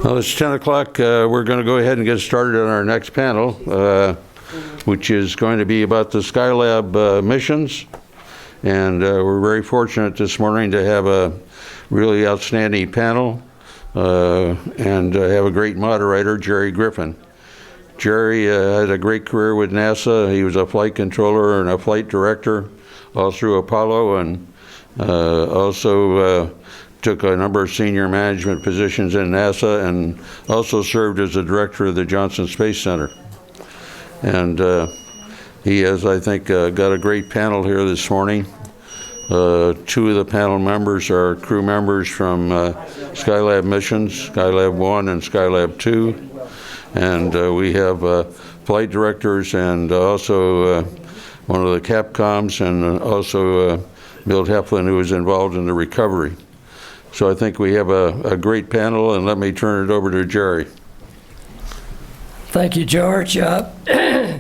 Well, it's 10 o'clock. We're going to go ahead and get started on our next panel, which is going to be about the Skylab missions. And we're very fortunate this morning to have a really outstanding panel and have a great moderator, Gerry Griffin. Gerry had a great career with NASA. He was a flight controller and a flight director all through Apollo, and also took a number of senior management positions in NASA, and also served as the director of the Johnson Space Center. And he has, I think, got a great panel here this morning. Two of the panel members are crew members from Skylab missions, Skylab 1 and Skylab 2. And we have flight directors and also one of the Capcoms, and also Milt Heflin, who was involved in the recovery. So I think we have a great panel, and let me turn it over to Gerry. Thank you, George. I'm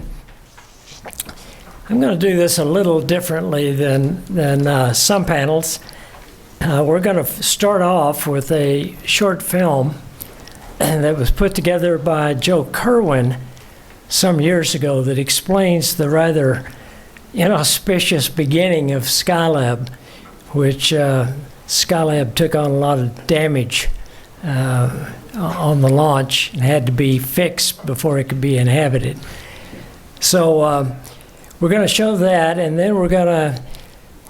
going to do this a little differently than some panels. We're going to start off with a short film that was put together by Joe Kerwin some years ago that explains the rather inauspicious beginning of Skylab, which Skylab took on a lot of damage on the launch and had to be fixed before it could be inhabited. So we're going to show that, and then we're going to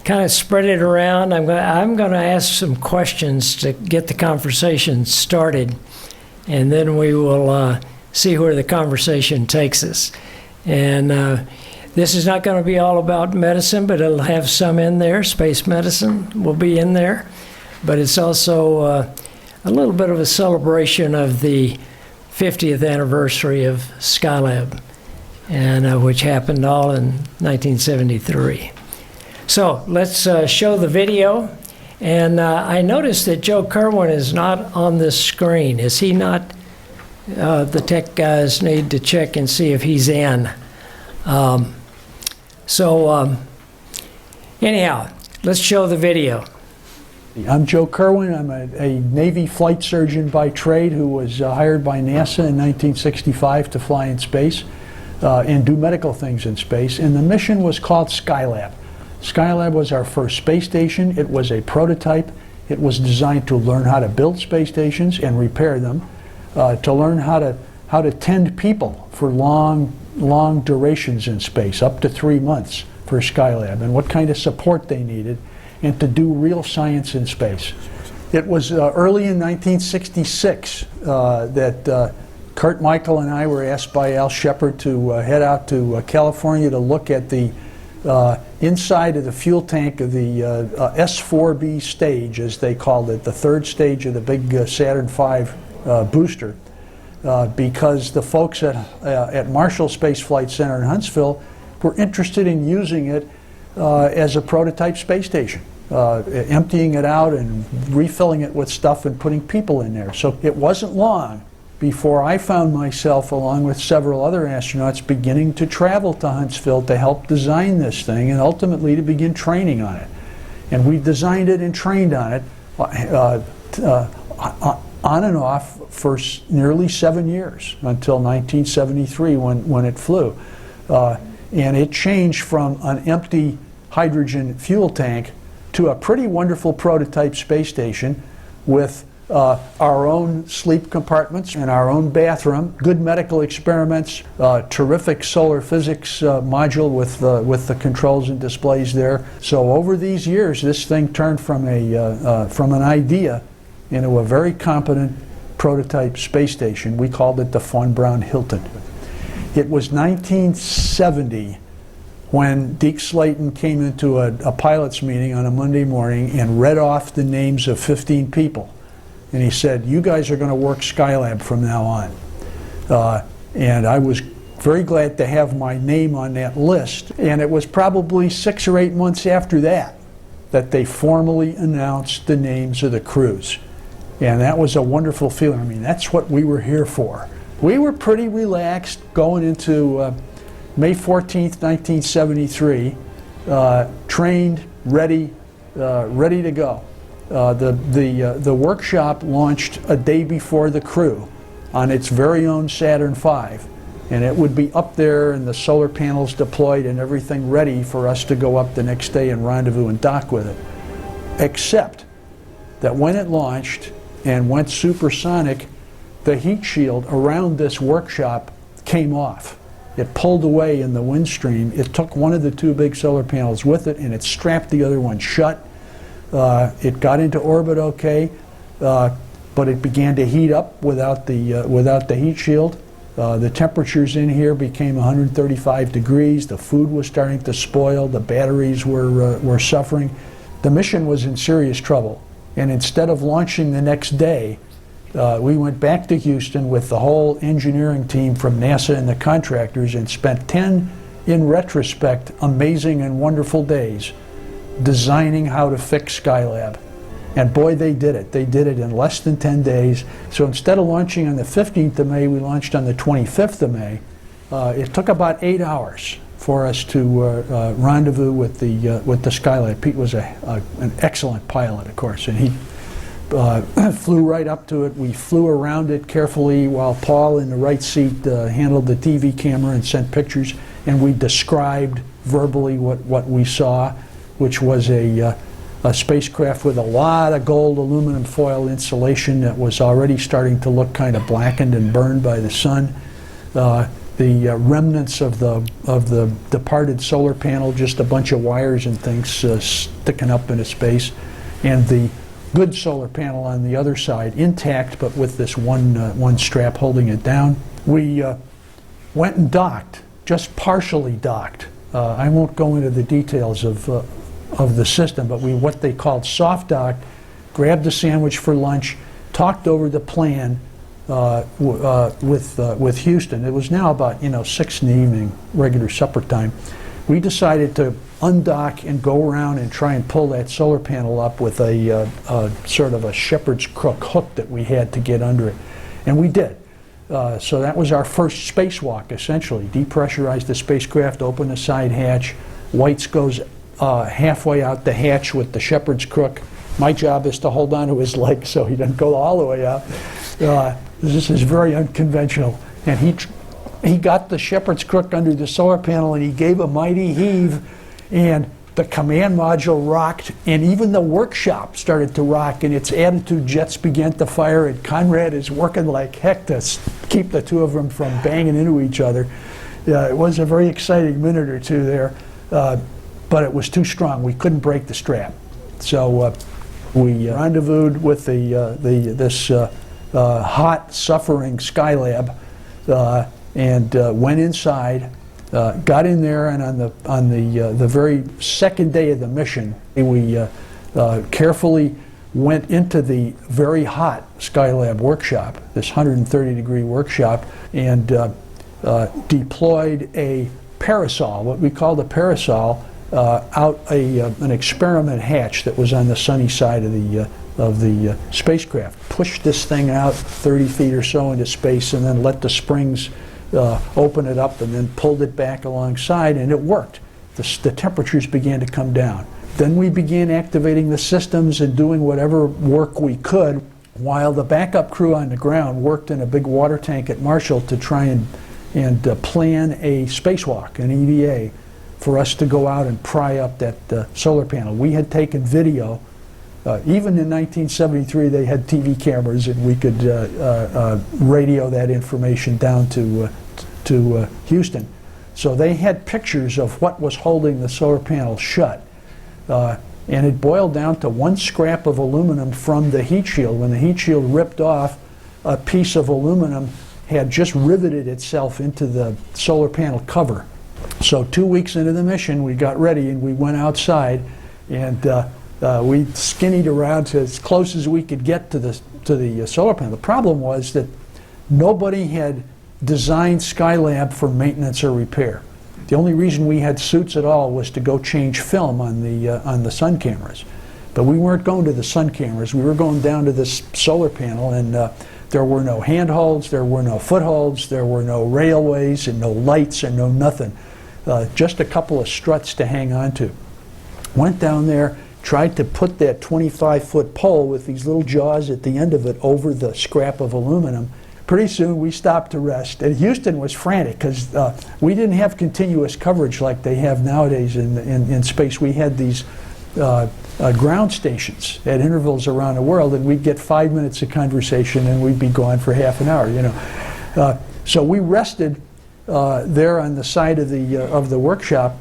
kind of spread it around. I'm going to ask some questions to get the conversation started, and then we will see where the conversation takes us. And this is not going to be all about medicine, but it'll have some in there. Space medicine will be in there. But it's also a little bit of a celebration of the 50th anniversary of Skylab, and which happened all in 1973. So let's show the video. And I noticed that Joe Kerwin is not on this screen. Is he not? The tech guys need to check and see if he's in. Anyhow, let's show the video. I'm Joe Kerwin. I'm a Navy flight surgeon by trade who was hired by NASA in 1965 to fly in space and do medical things in space. And the mission was called Skylab. Skylab was our first space station. It was a prototype. It was designed to learn how to build space stations and repair them, to learn how to tend people for long durations in space, up to 3 months for Skylab, and what kind of support they needed, and to do real science in space. It was early in 1966 that Kurt Michael and I were asked by Al Shepard to head out to California to look at the inside of the fuel tank of the S4B stage, as they called it, the third stage of the big Saturn V booster. Because the folks at Marshall Space Flight Center in Huntsville were interested in using it as a prototype space station, emptying it out and refilling it with stuff and putting people in there. So it wasn't long before I found myself, along with several other astronauts, beginning to travel to Huntsville to help design this thing and ultimately to begin training on it. And we designed it and trained on it on and off for nearly 7 years, until 1973 when it flew. And it changed from an empty hydrogen fuel tank to a pretty wonderful prototype space station with our own sleep compartments and our own bathroom, good medical experiments, terrific solar physics module with the controls and displays there. So over these years, this thing turned from an idea into a very competent prototype space station. We called it the Von Braun Hilton. It was 1970 when Deke Slayton came into a pilot's meeting on a Monday morning and read off the names of 15 people. And he said, "You guys are going to work Skylab from now on." And I was very glad to have my name on that list. And it was probably 6 or 8 months after that they formally announced the names of the crews. And that was a wonderful feeling. I mean, that's what we were here for. We were pretty relaxed going into May 14th, 1973, trained, ready to go. The workshop launched a day before the crew on its very own Saturn V, and it would be up there and the solar panels deployed and everything ready for us to go up the next day and rendezvous and dock with it. Except that when it launched and went supersonic, the heat shield around this workshop came off. It pulled away in the wind stream. It took one of the two big solar panels with it and it strapped the other one shut. It got into orbit okay, but it began to heat up without the heat shield. The temperatures in here became 135 degrees. The food was starting to spoil. The batteries were suffering. The mission was in serious trouble. And instead of launching the next day, we went back to Houston with the whole engineering team from NASA and the contractors and spent 10, in retrospect, amazing and wonderful days designing how to fix Skylab. And boy, they did it. They did it in less than 10 days. So instead of launching on the 15th of May, we launched on the 25th of May. It took about 8 hours for us to rendezvous with the Skylab. Pete was an excellent pilot, of course, and he flew right up to it. We flew around it carefully while Paul in the right seat handled the TV camera and sent pictures, and we described verbally what we saw, which was a spacecraft with a lot of gold aluminum foil insulation that was already starting to look kind of blackened and burned by the sun. The remnants of the departed solar panel, just a bunch of wires and things sticking up into space, and the good solar panel on the other side intact, but with this one strap holding it down. We went and docked, just partially docked. I won't go into the details of the system, but we what they called soft dock, grabbed a sandwich for lunch, talked over the plan with Houston. It was now about 6 in the evening, regular supper time. We decided to undock and go around and try and pull that solar panel up with a sort of a shepherd's crook hook that we had to get under it, and we did. So that was our first spacewalk, essentially. Depressurize the spacecraft, open the side hatch. Weitz goes halfway out the hatch with the shepherd's crook. My job is to hold on to his leg so he doesn't go all the way out. This is very unconventional. And he got the shepherd's crook under the solar panel and he gave a mighty heave, and the command module rocked, and even the workshop started to rock, and its attitude jets began to fire, and Conrad is working like heck to keep the two of them from banging into each other. It was a very exciting minute or two there. But it was too strong. We couldn't break the strap. So we rendezvoused with this hot, suffering Skylab and went inside, got in there, and on the very second day of the mission, we carefully went into the very hot Skylab workshop, this 130-degree workshop, and deployed a parasol, what we called a parasol, out an experiment hatch that was on the sunny side of the spacecraft. Pushed this thing out 30 feet or so into space, and then let the springs open it up, and then pulled it back alongside, and it worked. The temperatures began to come down. Then we began activating the systems and doing whatever work we could, while the backup crew on the ground worked in a big water tank at Marshall to try and plan a spacewalk, an EVA, for us to go out and pry up that solar panel. We had taken video. Even in 1973, they had TV cameras, and we could radio that information down to Houston. So they had pictures of what was holding the solar panel shut. And it boiled down to one scrap of aluminum from the heat shield. When the heat shield ripped off, a piece of aluminum had just riveted itself into the solar panel cover. So 2 weeks into the mission, we got ready and we went outside, and we skinnied around to as close as we could get to the solar panel. The problem was that nobody had designed Skylab for maintenance or repair. The only reason we had suits at all was to go change film on the sun cameras. But we weren't going to the sun cameras. We were going down to this solar panel, and there were no handholds, there were no footholds, there were no railways, and no lights, and no nothing. Just a couple of struts to hang on to. Went down there, tried to put that 25-foot pole with these little jaws at the end of it over the scrap of aluminum. Pretty soon we stopped to rest, and Houston was frantic because we didn't have continuous coverage like they have nowadays in space. We had these ground stations at intervals around the world, and we'd get 5 minutes of conversation and we'd be gone for half an hour, you know. So we rested there on the side of the workshop.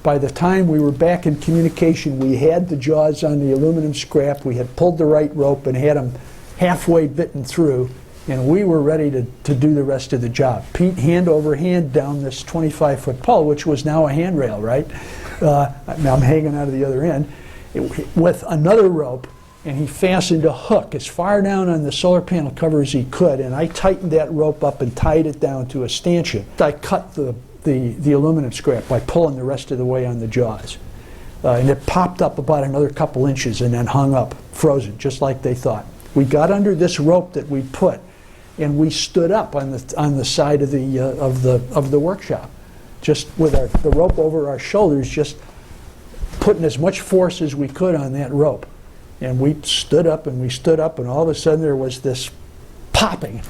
By the time we were back in communication, we had the jaws on the aluminum scrap, we had pulled the right rope and had them halfway bitten through, and we were ready to do the rest of the job. Pete, hand over hand down this 25-foot pole, which was now a handrail, right? Now I'm hanging out of the other end, with another rope, and he fastened a hook as far down on the solar panel cover as he could, and I tightened that rope up and tied it down to a stanchion. I cut the aluminum scrap by pulling the rest of the way on the jaws. And it popped up about another couple inches and then hung up, frozen, just like they thought. We got under this rope that we put, and we stood up on the side of the workshop, just with the rope over our shoulders, just putting as much force as we could on that rope. And we stood up and we stood up, and all of a sudden there was this popping,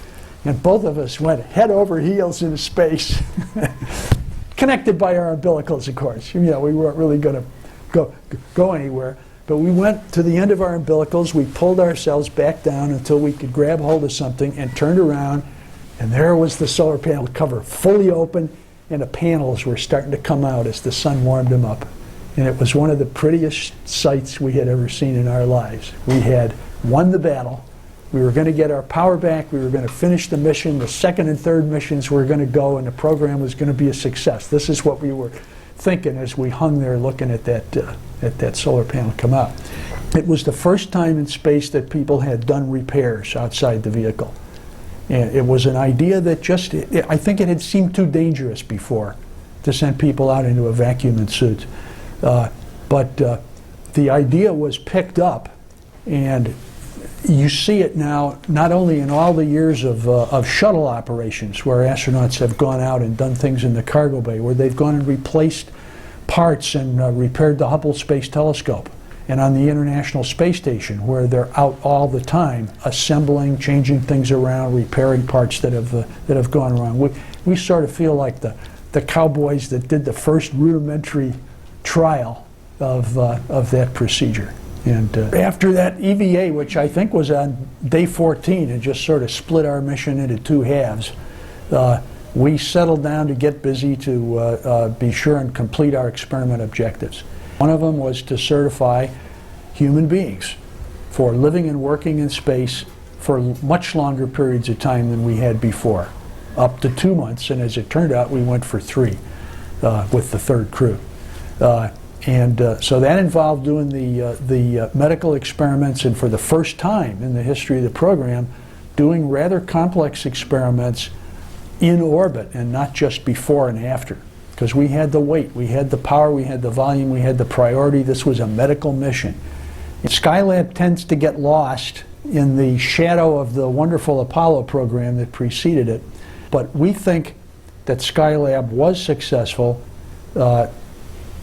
and both of us went head over heels into space, connected by our umbilicals, of course. You know, we weren't really going to go anywhere, but we went to the end of our umbilicals. We pulled ourselves back down until we could grab hold of something and turned around, and there was the solar panel cover fully open, and the panels were starting to come out as the sun warmed them up. And it was one of the prettiest sights we had ever seen in our lives. We had won the battle. We were going to get our power back. We were going to finish the mission. The second and third missions were going to go, and the program was going to be a success. This is what we were thinking as we hung there looking at that solar panel come out. It was the first time in space that people had done repairs outside the vehicle. And it was an idea that I think it had seemed too dangerous before to send people out into a vacuum in suits. But the idea was picked up, and you see it now not only in all the years of shuttle operations where astronauts have gone out and done things in the cargo bay, where they've gone and replaced parts and repaired the Hubble Space Telescope, and on the International Space Station where they're out all the time assembling, changing things around, repairing parts that have gone wrong. We sort of feel like the cowboys that did the first rudimentary trial of that procedure. And after that EVA, which I think was on day 14 and just sort of split our mission into two halves, we settled down to get busy to be sure and complete our experiment objectives. One of them was to certify human beings for living and working in space for much longer periods of time than we had before, up to 2 months, and as it turned out we went for 3 with the third crew. So that involved doing the medical experiments, and for the first time in the history of the program, doing rather complex experiments in orbit and not just before and after. Because we had the weight, we had the power, we had the volume, we had the priority. This was a medical mission. And Skylab tends to get lost in the shadow of the wonderful Apollo program that preceded it. But we think that Skylab was successful.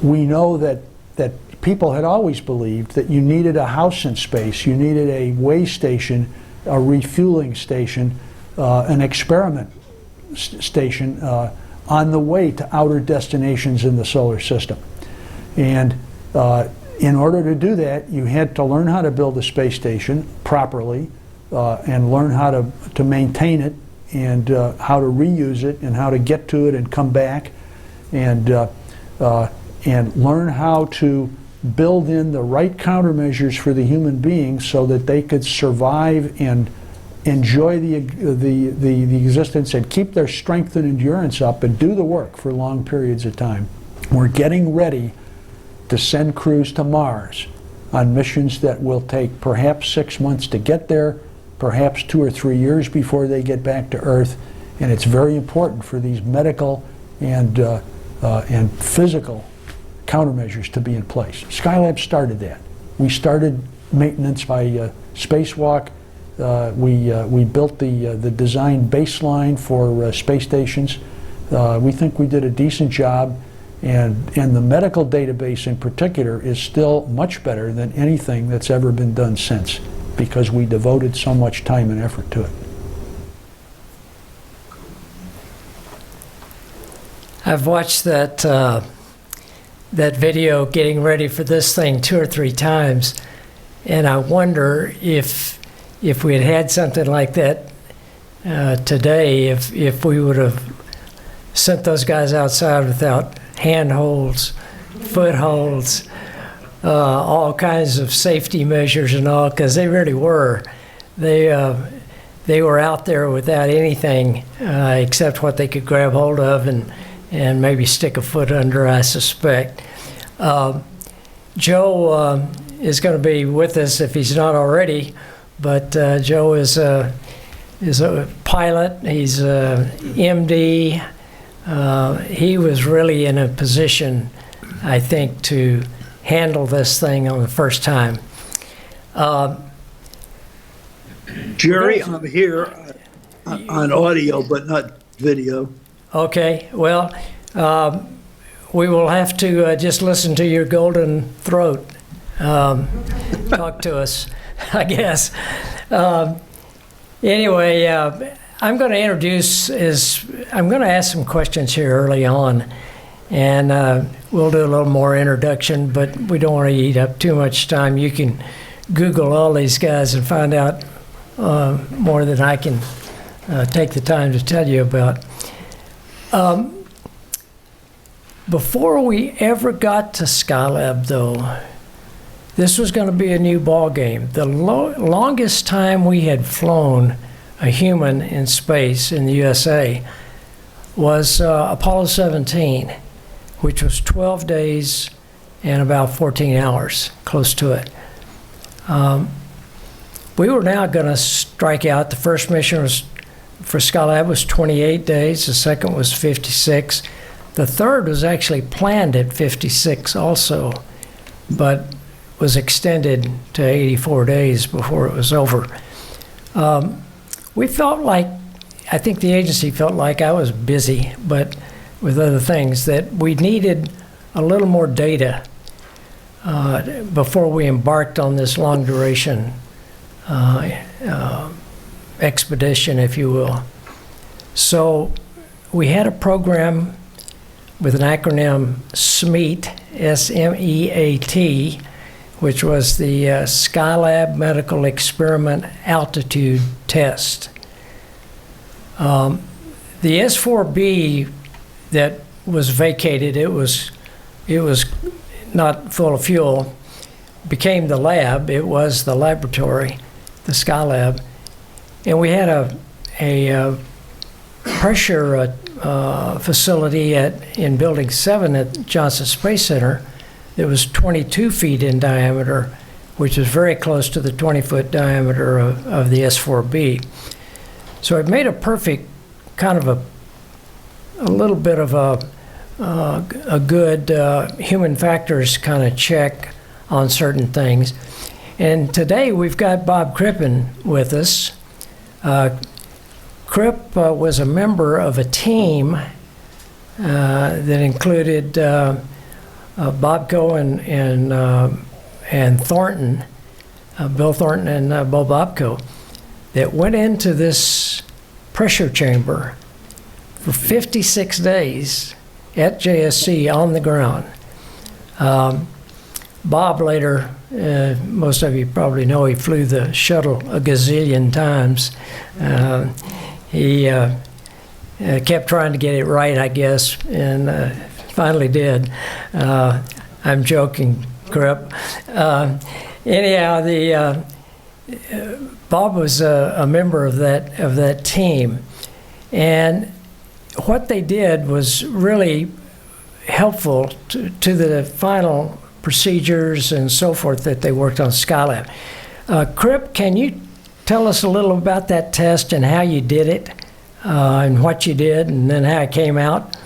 We know that people had always believed that you needed a house in space, you needed a way station, a refueling station, an experiment station on the way to outer destinations in the solar system. And in order to do that, you had to learn how to build a space station properly and learn how to maintain it and how to reuse it and how to get to it and come back and learn how to build in the right countermeasures for the human beings so that they could survive and enjoy the existence and keep their strength and endurance up and do the work for long periods of time. We're getting ready to send crews to Mars on missions that will take perhaps 6 months to get there, perhaps 2 or 3 years before they get back to Earth, and it's very important for these medical and physical countermeasures to be in place. Skylab started that. We started maintenance by spacewalk. We built the design baseline for space stations. We think we did a decent job, And the medical database in particular is still much better than anything that's ever been done since, because we devoted so much time and effort to it. I've watched that that video getting ready for this thing 2 or 3 times, and I wonder if we had had something like that today, if we would have sent those guys outside without handholds, footholds, all kinds of safety measures and all, because they really were. They were out there without anything except what they could grab hold of and maybe stick a foot under, I suspect. Joe is going to be with us if he's not already, but Joe is a pilot. He's a MD. He was really in a position, I think, to handle this thing on the first time. Gerry, I'm here on audio, but not video. Okay, well, we will have to just listen to your golden throat talk to us, I guess. Anyway, I'm going to I'm going to ask some questions here early on, and we'll do a little more introduction, but we don't want to eat up too much time. You can Google all these guys and find out more than I can take the time to tell you about. Before we ever got to Skylab, though, this was going to be a new ball game. The longest time we had flown a human in space in the USA was Apollo 17, which was 12 days and about 14 hours, close to it. We were now going to strike out. The first mission for Skylab was 28 days. The second was 56. The third was actually planned at 56 also, but was extended to 84 days before it was over. We felt like, I think the agency felt like I was busy, but with other things, that we needed a little more data before we embarked on this long duration expedition, if you will. So we had a program with an acronym SMEAT, S-M-E-A-T, which was the Skylab Medical Experiment Altitude Test. The S-4B that was vacated, it was not full of fuel, became the lab. It was the laboratory, the Skylab. And we had a pressure facility in Building 7 at Johnson Space Center that was 22 feet in diameter, which is very close to the 20-foot diameter of the S-4B. So it made a perfect kind of a little bit of a good human factors kind of check on certain things. And today we've got Bob Crippen with us. Cripp was a member of a team that included Bobko and Thornton, Bill Thornton and Bo Bobko, that went into this pressure chamber for 56 days at JSC on the ground. Bob later, most of you probably know, he flew the shuttle a gazillion times. He kept trying to get it right, I guess, and finally did. I'm joking, Cripp. Anyhow, Bob was a member of that team, and what they did was really helpful to the final procedures and so forth that they worked on Skylab. Cripp, can you tell us a little about that test and how you did it, and what you did, and then how it came out?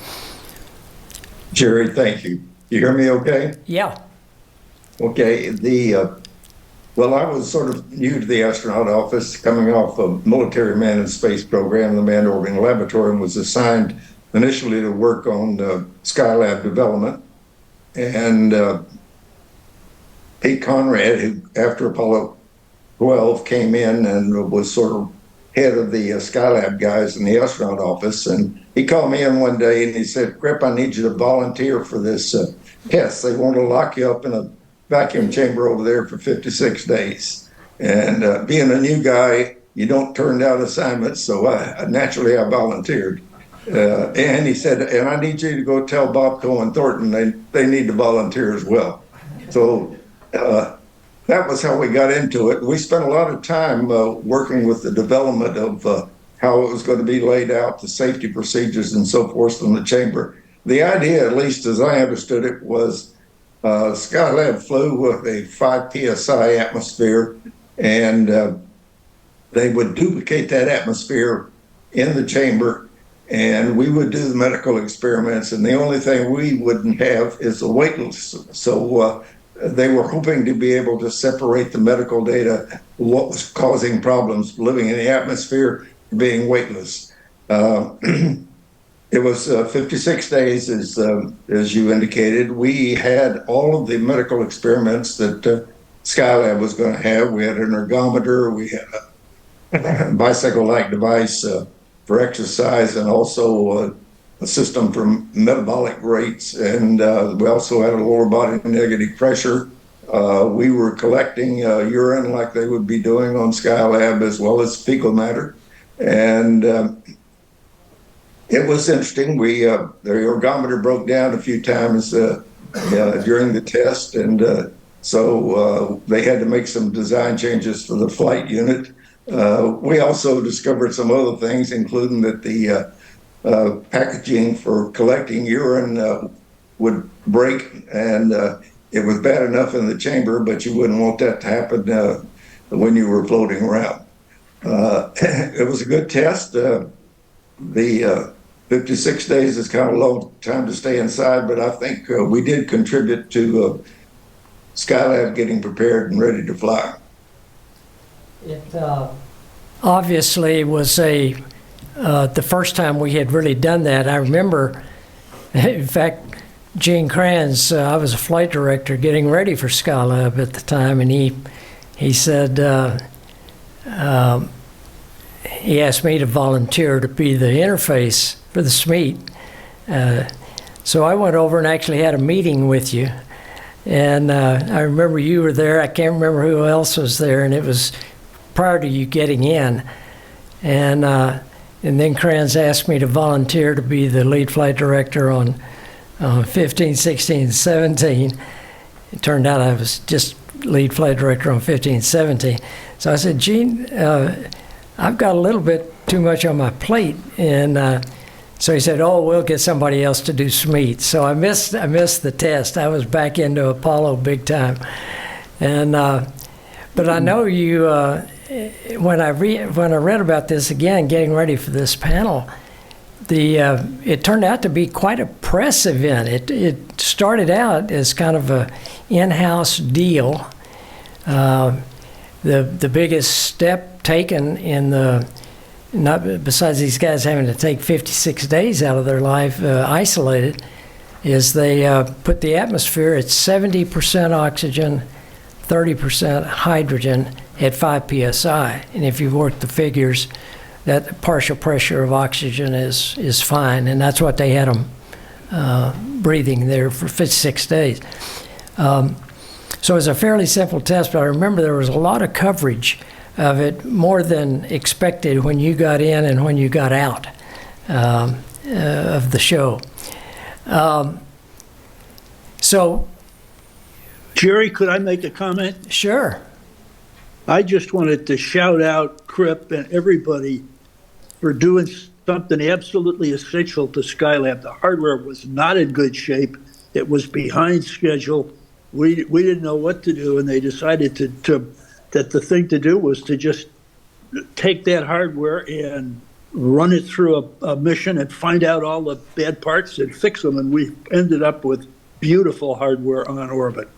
Gerry, thank you. You hear me okay? Yeah. Okay. Well, I was sort of new to the astronaut office, coming off a military manned space program, the manned orbiting laboratory, and was assigned initially to work on Skylab development. And Pete Conrad, who after Apollo 12 came in and was sort of head of the Skylab guys in the astronaut office, and he called me in one day and he said, "Cripp, I need you to volunteer for this test. They want to lock you up in a vacuum chamber over there for 56 days. And being a new guy, you don't turn down assignments, so naturally I volunteered. And he said, and I need you to go tell Bob Cohen Thornton they need to volunteer as well. So that was how we got into it. We spent a lot of time working with the development of how it was going to be laid out, the safety procedures and so forth in the chamber. The idea, at least as I understood it, was Skylab flew with a 5 psi atmosphere, and they would duplicate that atmosphere in the chamber, and we would do the medical experiments, and the only thing we wouldn't have is the weightless. So they were hoping to be able to separate the medical data, what was causing problems living in the atmosphere, being weightless. It was 56 days, as you indicated. We had all of the medical experiments that Skylab was going to have. We had an ergometer, we had a bicycle-like device for exercise, and also a system for metabolic rates. And we also had a lower body negative pressure. We were collecting urine like they would be doing on Skylab, as well as fecal matter. And it was interesting. The ergometer broke down a few times during the test, and so they had to make some design changes for the flight unit. We also discovered some other things, including that the packaging for collecting urine would break, and it was bad enough in the chamber, but you wouldn't want that to happen when you were floating around. It was a good test. The 56 days is kind of a long time to stay inside, but I think we did contribute to Skylab getting prepared and ready to fly. It obviously was the first time we had really done that. I remember, in fact, Gene Kranz, I was a flight director getting ready for Skylab at the time, and he said, he asked me to volunteer to be the interface for the SMEET. So I went over and actually had a meeting with you. And I remember you were there. I can't remember who else was there, and it was prior to you getting in. And then Kranz asked me to volunteer to be the lead flight director on 15, 16, 17. It turned out I was just lead flight director on 15, 17. So I said, Gene, I've got a little bit too much on my plate. And so he said, oh, we'll get somebody else to do SMEET. So I missed the test. I was back into Apollo big time. And but I know you, when I read about this again, getting ready for this panel, it turned out to be quite a press event. It started out as kind of a in-house deal. The biggest step taken in not besides these guys having to take 56 days out of their life isolated, is they put the atmosphere at 70% oxygen, 30% hydrogen at 5 psi. And if you work the figures, that partial pressure of oxygen is fine, and that's what they had them breathing there for 56 days. So it was a fairly simple test, but I remember there was a lot of coverage of it, more than expected when you got in and when you got out of the show. So, Gerry, could I make a comment? Sure. I just wanted to shout out Cripp and everybody for doing something absolutely essential to Skylab. The hardware was not in good shape. It was behind schedule. We didn't know what to do, and they decided that the thing to do was to just take that hardware and run it through a mission and find out all the bad parts and fix them, and we ended up with beautiful hardware on orbit.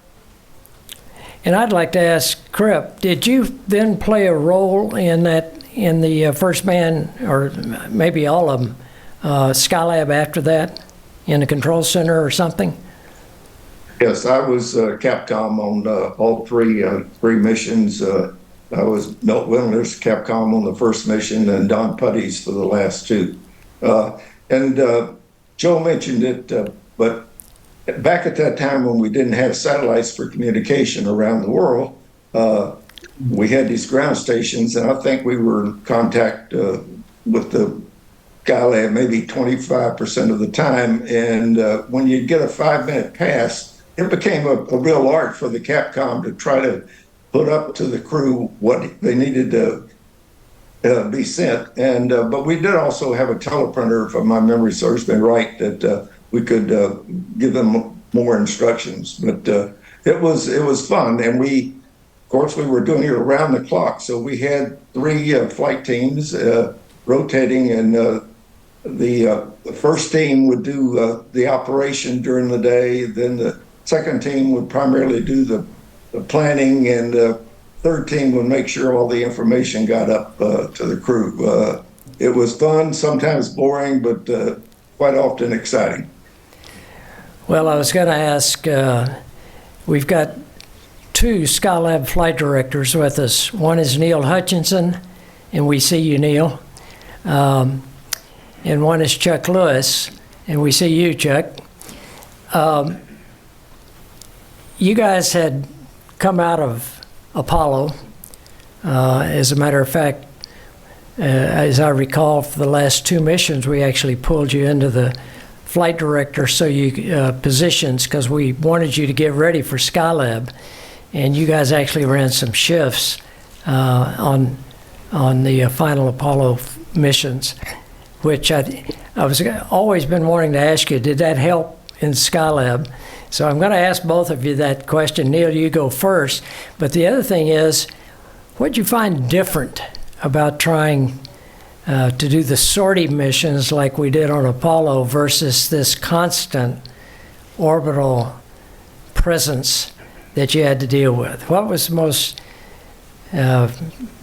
And I'd like to ask Cripp, did you then play a role in the first man, or maybe all of them, Skylab after that in the control center or something? Yes, I was Capcom on all three missions. I was Milt Wendler's Capcom on the first mission and Don Putty's for the last two. And Joe mentioned it, but back at that time when we didn't have satellites for communication around the world, we had these ground stations, and I think we were in contact with the Skylab maybe 25% of the time. And when you get a 5-minute pass, it became a real art for the Capcom to try to put up to the crew what they needed to be sent. And but we did also have a teleprinter, if my memory serves me right, that we could give them more instructions. But it was fun, and of course, we were doing it around the clock. So we had 3 flight teams rotating, and the first team would do the operation during the day. Then the second team would primarily do the planning, and the third team would make sure all the information got up to the crew. It was fun, sometimes boring, but quite often exciting. Well, I was going to ask, we've got 2 Skylab flight directors with us. One is Neil Hutchinson, and we see you, Neil. And one is Chuck Lewis, and we see you, Chuck. You guys had come out of Apollo. As a matter of fact, as I recall, for the last 2 missions, we actually pulled you into the flight director positions because we wanted you to get ready for Skylab. And you guys actually ran some shifts on the final Apollo missions, which I was always been wanting to ask you, did that help in Skylab? So I'm going to ask both of you that question. Neil, you go first. But the other thing is, what did you find different about trying to do the sortie missions like we did on Apollo versus this constant orbital presence that you had to deal with? What was the most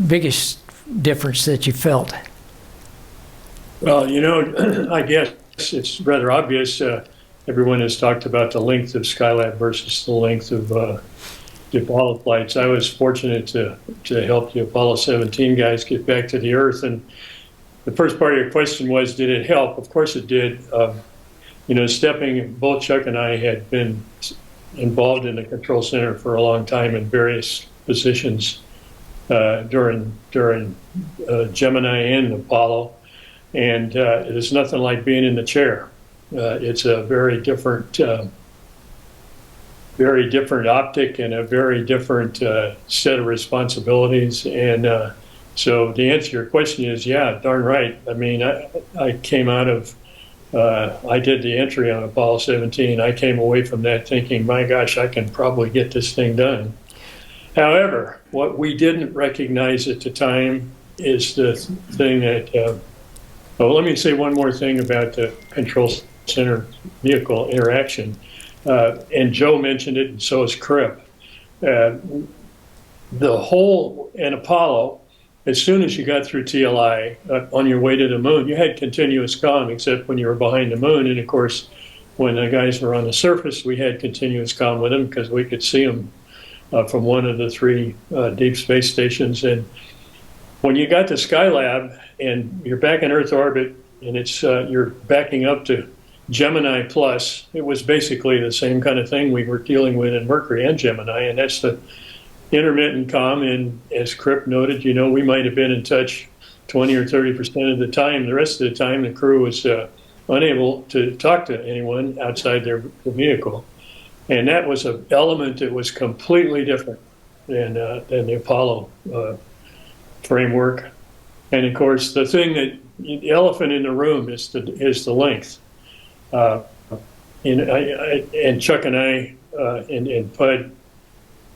biggest difference that you felt? Well, you know, I guess it's rather obvious. Everyone has talked about the length of Skylab versus the length of the Apollo flights. I was fortunate to help the Apollo 17 guys get back to the Earth. And the first part of your question was, did it help? Of course it did. You know, both Chuck and I had been involved in the control center for a long time in various positions during Gemini and Apollo, and there's nothing like being in the chair. It's a very different optic and a very different set of responsibilities. And so the answer to your question is, yeah, darn right. I mean, I came out of I did the entry on Apollo 17. I came away from that thinking, my gosh, I can probably get this thing done. However, what we didn't recognize at the time is the thing that, let me say one more thing about the control center vehicle interaction. And Joe mentioned it, and so is Crippen. The whole in Apollo, as soon as you got through TLI on your way to the moon, you had continuous comm, except when you were behind the moon. And of course, when the guys were on the surface, we had continuous comm with them because we could see them from one of the 3 deep space stations. And when you got to Skylab and you're back in Earth orbit, and it's you're backing up to Gemini Plus, it was basically the same kind of thing we were dealing with in Mercury and Gemini, and that's the intermittent comm. And as Crippen noted, you know, we might have been in touch 20 or 30% of the time. The rest of the time, the crew was unable to talk to anyone outside their vehicle. And that was an element that was completely different than the Apollo framework. And of course, the thing the elephant in the room is the length. And Chuck and I and Pud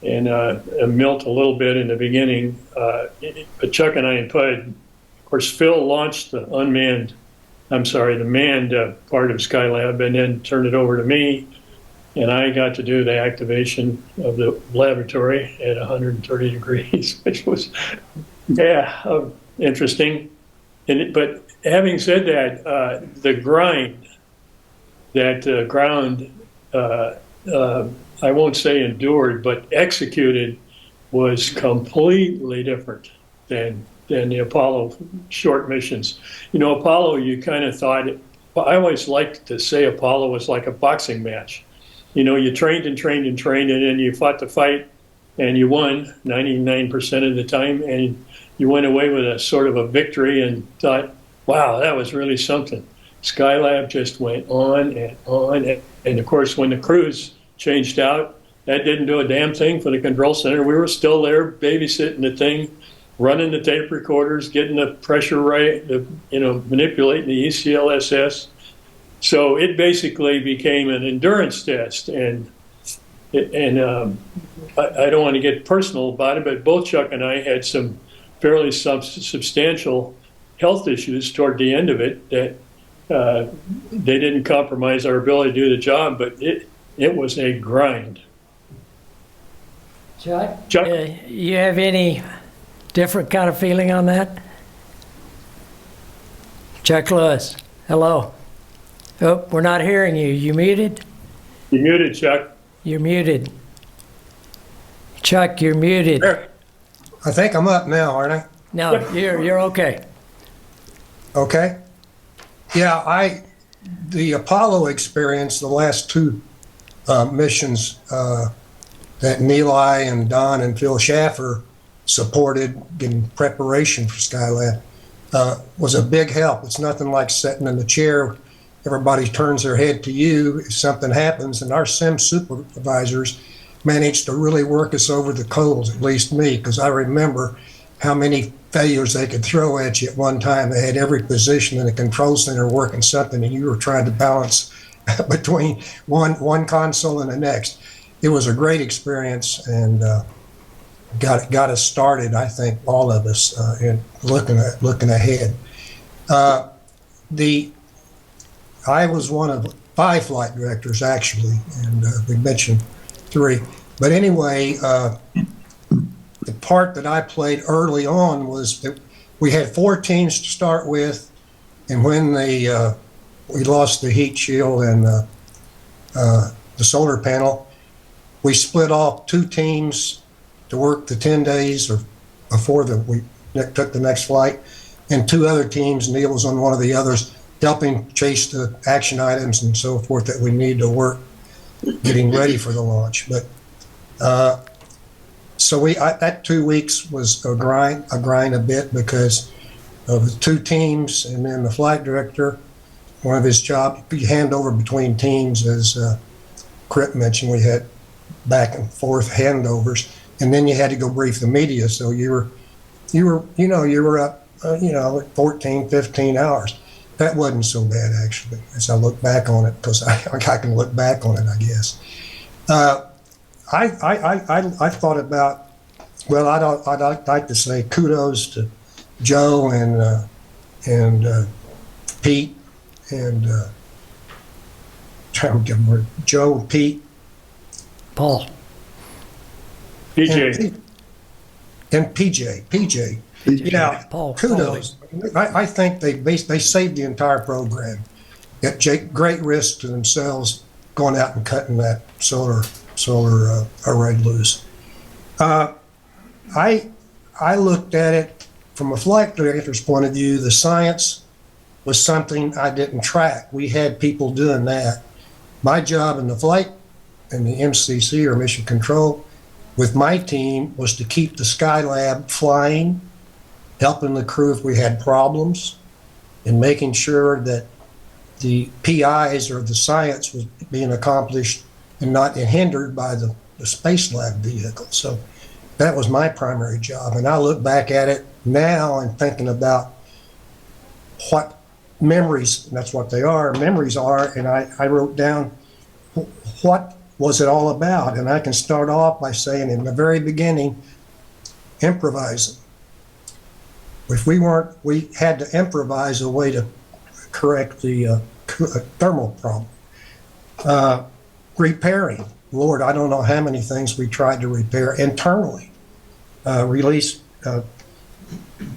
and Milt a little bit in the beginning, but Chuck and I and Pud, of course, Phil launched the manned part of Skylab and then turned it over to me, and I got to do the activation of the laboratory at 130 degrees, which was, interesting. But having said that, the grind, that ground, I won't say endured, but executed was completely different than the Apollo short missions. You know, Apollo, you kind of thought, I always liked to say Apollo was like a boxing match. You know, you trained and trained and trained, and then you fought the fight, and you won 99% of the time, and you went away with a sort of a victory and thought, wow, that was really something. Skylab just went on and on. And of course, when the crews changed out, that didn't do a damn thing for the control center. We were still there babysitting the thing, running the tape recorders, getting the pressure right, manipulating the ECLSS. So it basically became an endurance test. And I don't want to get personal about it, but both Chuck and I had some fairly substantial health issues toward the end of it that they didn't compromise our ability to do the job, but it was a grind. Chuck, Chuck? You have any different kind of feeling on that? Chuck Lewis, hello. Oh, we're not hearing you. You muted? You're muted, Chuck. You're muted. Chuck, you're muted. There. I think I'm up now, aren't I? No, you're okay. Okay. Yeah, the Apollo experience, the last two missions that Neeli and Don and Phil Schaffer supported in preparation for Skylab was a big help. It's nothing like sitting in the chair. Everybody turns their head to you if something happens, and our SIM supervisors managed to really work us over the coals, at least me, because I remember how many failures they could throw at you at one time. They had every position in the control center working something, and you were trying to balance between one console and the next. It was a great experience, and got us started, I think, all of us, in looking ahead. I was one of 5 flight directors, actually, and we mentioned 3. But anyway, the part that I played early on was that we had 4 teams to start with, and when we lost the heat shield and the solar panel, we split off 2 teams to work the 10 days or before we took the next flight, and 2 other teams, Neil was on one of the others, helping chase the action items and so forth that we need to work getting ready for the launch. But so that 2 weeks was a grind a bit because of the 2 teams, and then the flight director, one of his jobs, you hand over between teams, as Crippen mentioned, we had back and forth handovers, and then you had to go brief the media. So you were up 14, 15 hours. That wasn't so bad, actually, as I look back on it, because I can look back on it, I guess. I thought about, well, I'd like to say kudos to Joe and Pete and trying to get more Joe, Pete, Paul. PJ. And PJ. Yeah, Paul. kudos. I think they saved the entire program at great risk to themselves going out and cutting that solar array loose. I looked at it from a flight director's point of view. The science was something I didn't track. We had people doing that. My job in the flight and the MCC, or mission control, with my team was to keep the Skylab flying, helping the crew if we had problems, and making sure that the PIs, or the science, was being accomplished and not hindered by the Spacelab vehicle. So that was my primary job. And I look back at it now and thinking about what memories, and that's what they are, memories are, and I wrote down what was it all about. And I can start off by saying, in the very beginning, improvising. If we had to improvise a way to correct the thermal problem. Repairing, Lord, I don't know how many things we tried to repair internally. Release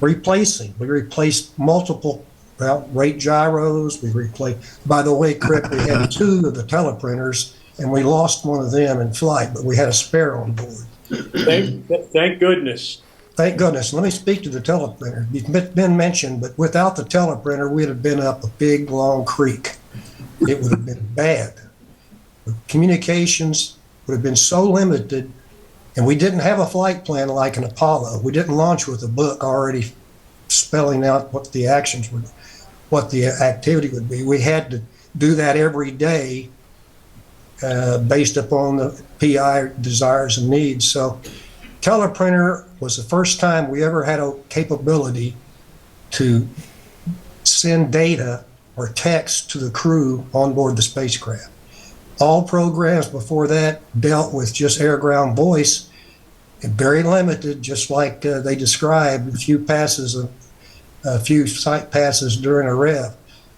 replacing. We replaced multiple rate gyros. We replaced, by the way, Crippen, we had 2 of the teleprinters, and we lost one of them in flight, but we had a spare on board. Thank goodness. Thank goodness. Let me speak to the teleprinter. It's been mentioned, but without the teleprinter, we'd have been up a big, long creek. It would have been bad. Communications would have been so limited, and we didn't have a flight plan like an Apollo. We didn't launch with a book already spelling out what the actions would, what the activity would be. We had to do that every day based upon the PI desires and needs. So teleprinter was the first time we ever had a capability to send data or text to the crew on board the spacecraft. All programs before that dealt with just air-ground voice, and very limited, just like they described, a few site passes during a rev.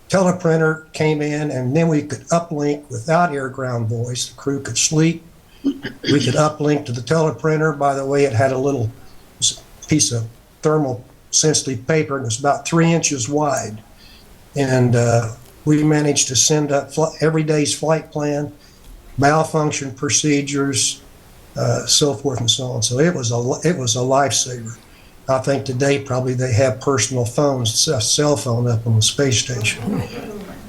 Teleprinter came in, and then we could uplink without air-ground voice. The crew could sleep. We could uplink to the teleprinter. By the way, it had a little piece of thermal sensitive paper, and it was about 3 inches wide. And we managed to send up every day's flight plan, malfunction procedures, so forth and so on. So it was a lifesaver. I think today probably they have personal phones, a cell phone up on the space station.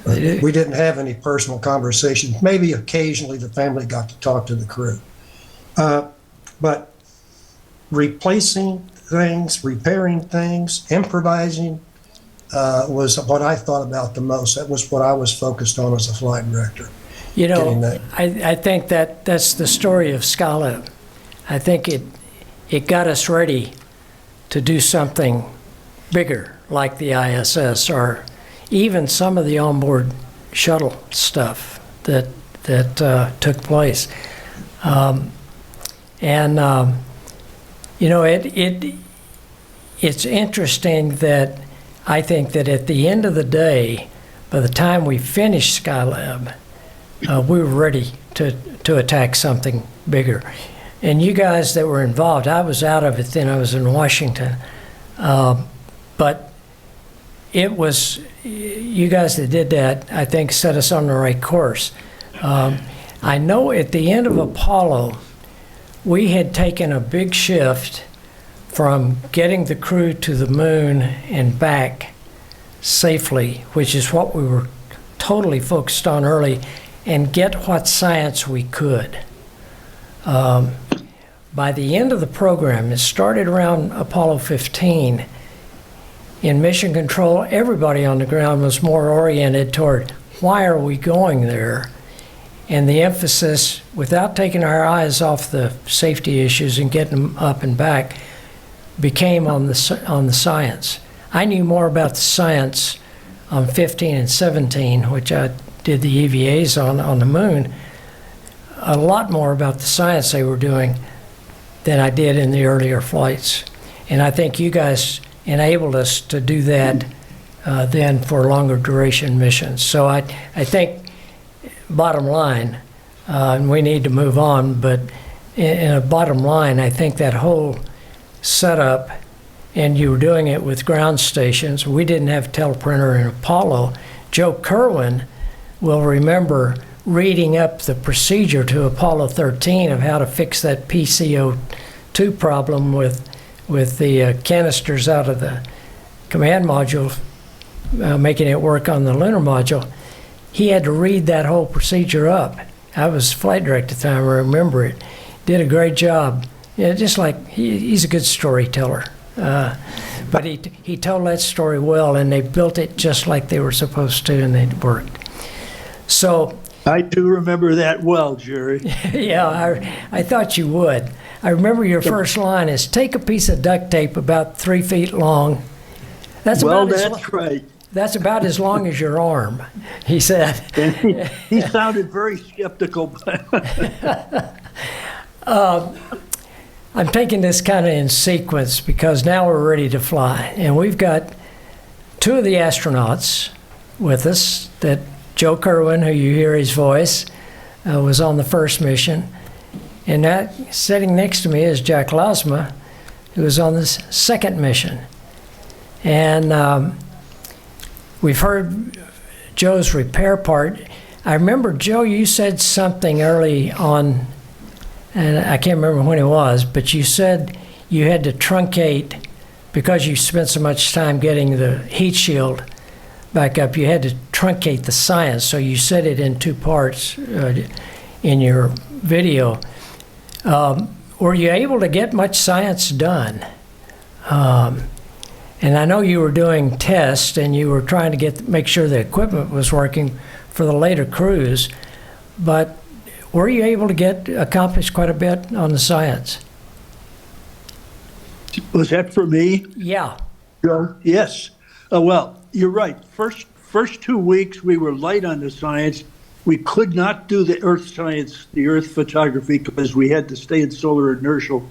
We didn't have any personal conversations. Maybe occasionally the family got to talk to the crew. But replacing things, repairing things, improvising was what I thought about the most. That was what I was focused on as a flight director. You know, I think that's the story of Skylab. I think it got us ready to do something bigger like the ISS or even some of the onboard shuttle stuff that took place. You know, it's interesting that I think that at the end of the day, by the time we finished Skylab, we were ready to attack something bigger. And you guys that were involved, I was out of it then, I was in Washington. But it was, you guys that did that, I think set us on the right course. I know at the end of Apollo, we had taken a big shift from getting the crew to the moon and back safely, which is what we were totally focused on early, and get what science we could. By the end of the program, it started around Apollo 15. In mission control, everybody on the ground was more oriented toward why are we going there? And the emphasis, without taking our eyes off the safety issues and getting them up and back, became on the science. I knew more about the science on 15 and 17, which I did the EVAs on the moon, a lot more about the science they were doing than I did in the earlier flights. And I think you guys enabled us to do that then for longer duration missions. So I think, bottom line, and we need to move on, but in a bottom line, I think that whole setup, and you were doing it with ground stations. We didn't have teleprinter in Apollo. Joe Kerwin will remember reading up the procedure to Apollo 13 of how to fix that PCO2 problem with the canisters out of the command module, making it work on the lunar module. He had to read that whole procedure up. I was flight director at the time, I remember it. Did a great job. Yeah, just like, he's a good storyteller. But he told that story well, and they built it just like they were supposed to, and it worked. So I do remember that well, Gerry. Yeah, I thought you would. I remember your first line is, take a piece of duct tape about 3 feet long. That's right. That's about as long as your arm, he said. And he sounded very skeptical. I'm taking this kind of in sequence because now we're ready to fly. And we've got 2 of the astronauts with us, that Joe Kerwin, who you hear his voice, was on the first mission. And that sitting next to me is Jack Lasma, who was on the second mission. And we've heard Joe's repair part. I remember, Joe, you said something early on, and I can't remember when it was, but you said you had to truncate because you spent so much time getting the heat shield back up. You had to truncate the science, so you said it in two parts in your video. Were you able to get much science done? And I know you were doing tests and you were trying to make sure the equipment was working for the later crews, but were you able to accomplish quite a bit on the science? Was that for me? Yeah. Joe? Yes. Well, you're right. First 2 weeks we were light on the science. We could not do the Earth science, the Earth photography, because we had to stay in solar inertial,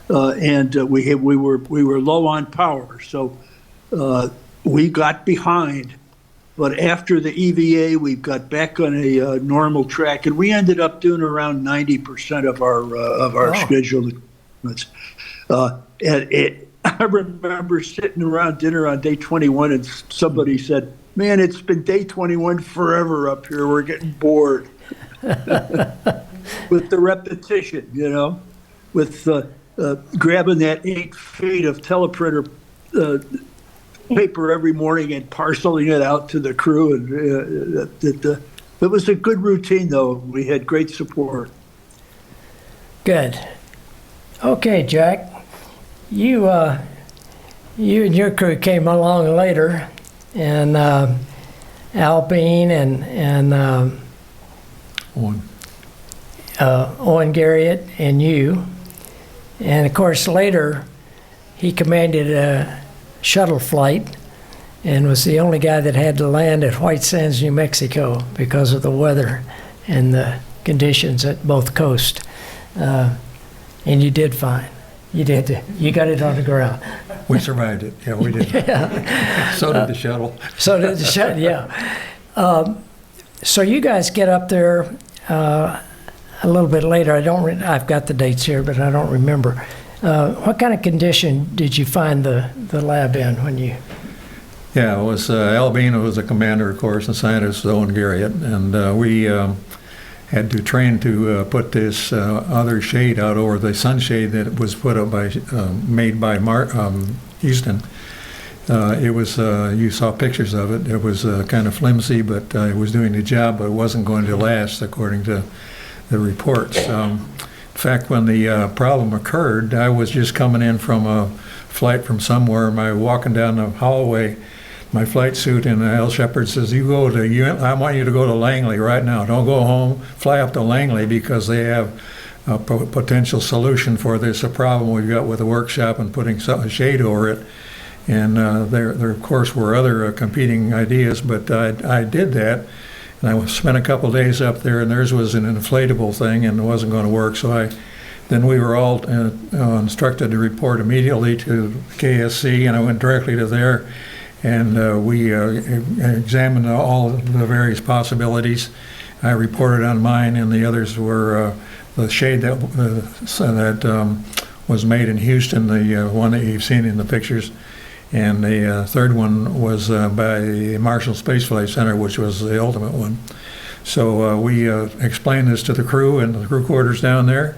and we were low on power. So we got behind. But after the EVA, we got back on a normal track, and we ended up doing around 90% of our scheduled appointments. I remember sitting around dinner on day 21, and somebody said, "Man, it's been day 21 forever up here. We're getting bored." With the repetition, with grabbing that 8 feet of teleprinter paper every morning and parceling it out to the crew. And it was a good routine, though. We had great support. Good. Okay, Jack. You and your crew came along later, and Alpine and Owen Garriott and you. And of course, later he commanded a shuttle flight and was the only guy that had to land at White Sands, New Mexico, because of the weather and the conditions at both coasts. And you did fine. You did. You got it on the ground. We survived it. Yeah, we did. Yeah. So did the shuttle. So did the shuttle, yeah. So you guys get up there a little bit later. I've got the dates here, but I don't remember. What kind of condition did you find the lab in when you? Yeah, it was Albino was the commander, of course, and scientist Owen Garriott, and we had to train to put this other shade out over the sunshade that was put up made by Houston. It was you saw pictures of it. It was kind of flimsy, but it was doing the job, but it wasn't going to last, according to the reports. In fact, when the problem occurred, I was just coming in from a flight from somewhere. Walking down the hallway, my flight suit, and Al Shepard says, I want you to go to Langley right now. Don't go home. Fly up to Langley because they have a potential solution for this problem we've got with the workshop and putting a shade over it. And there of course, were other competing ideas, but I did that. And I spent a couple of days up there, and theirs was an inflatable thing, and it wasn't going to work. So then we were all instructed to report immediately to KSC, and I went directly to there, and we examined all the various possibilities. I reported on mine, and the others were the shade that was made in Houston, the one that you've seen in the pictures. And the third one was by the Marshall Space Flight Center, which was the ultimate one. So we explained this to the crew and the crew quarters down there,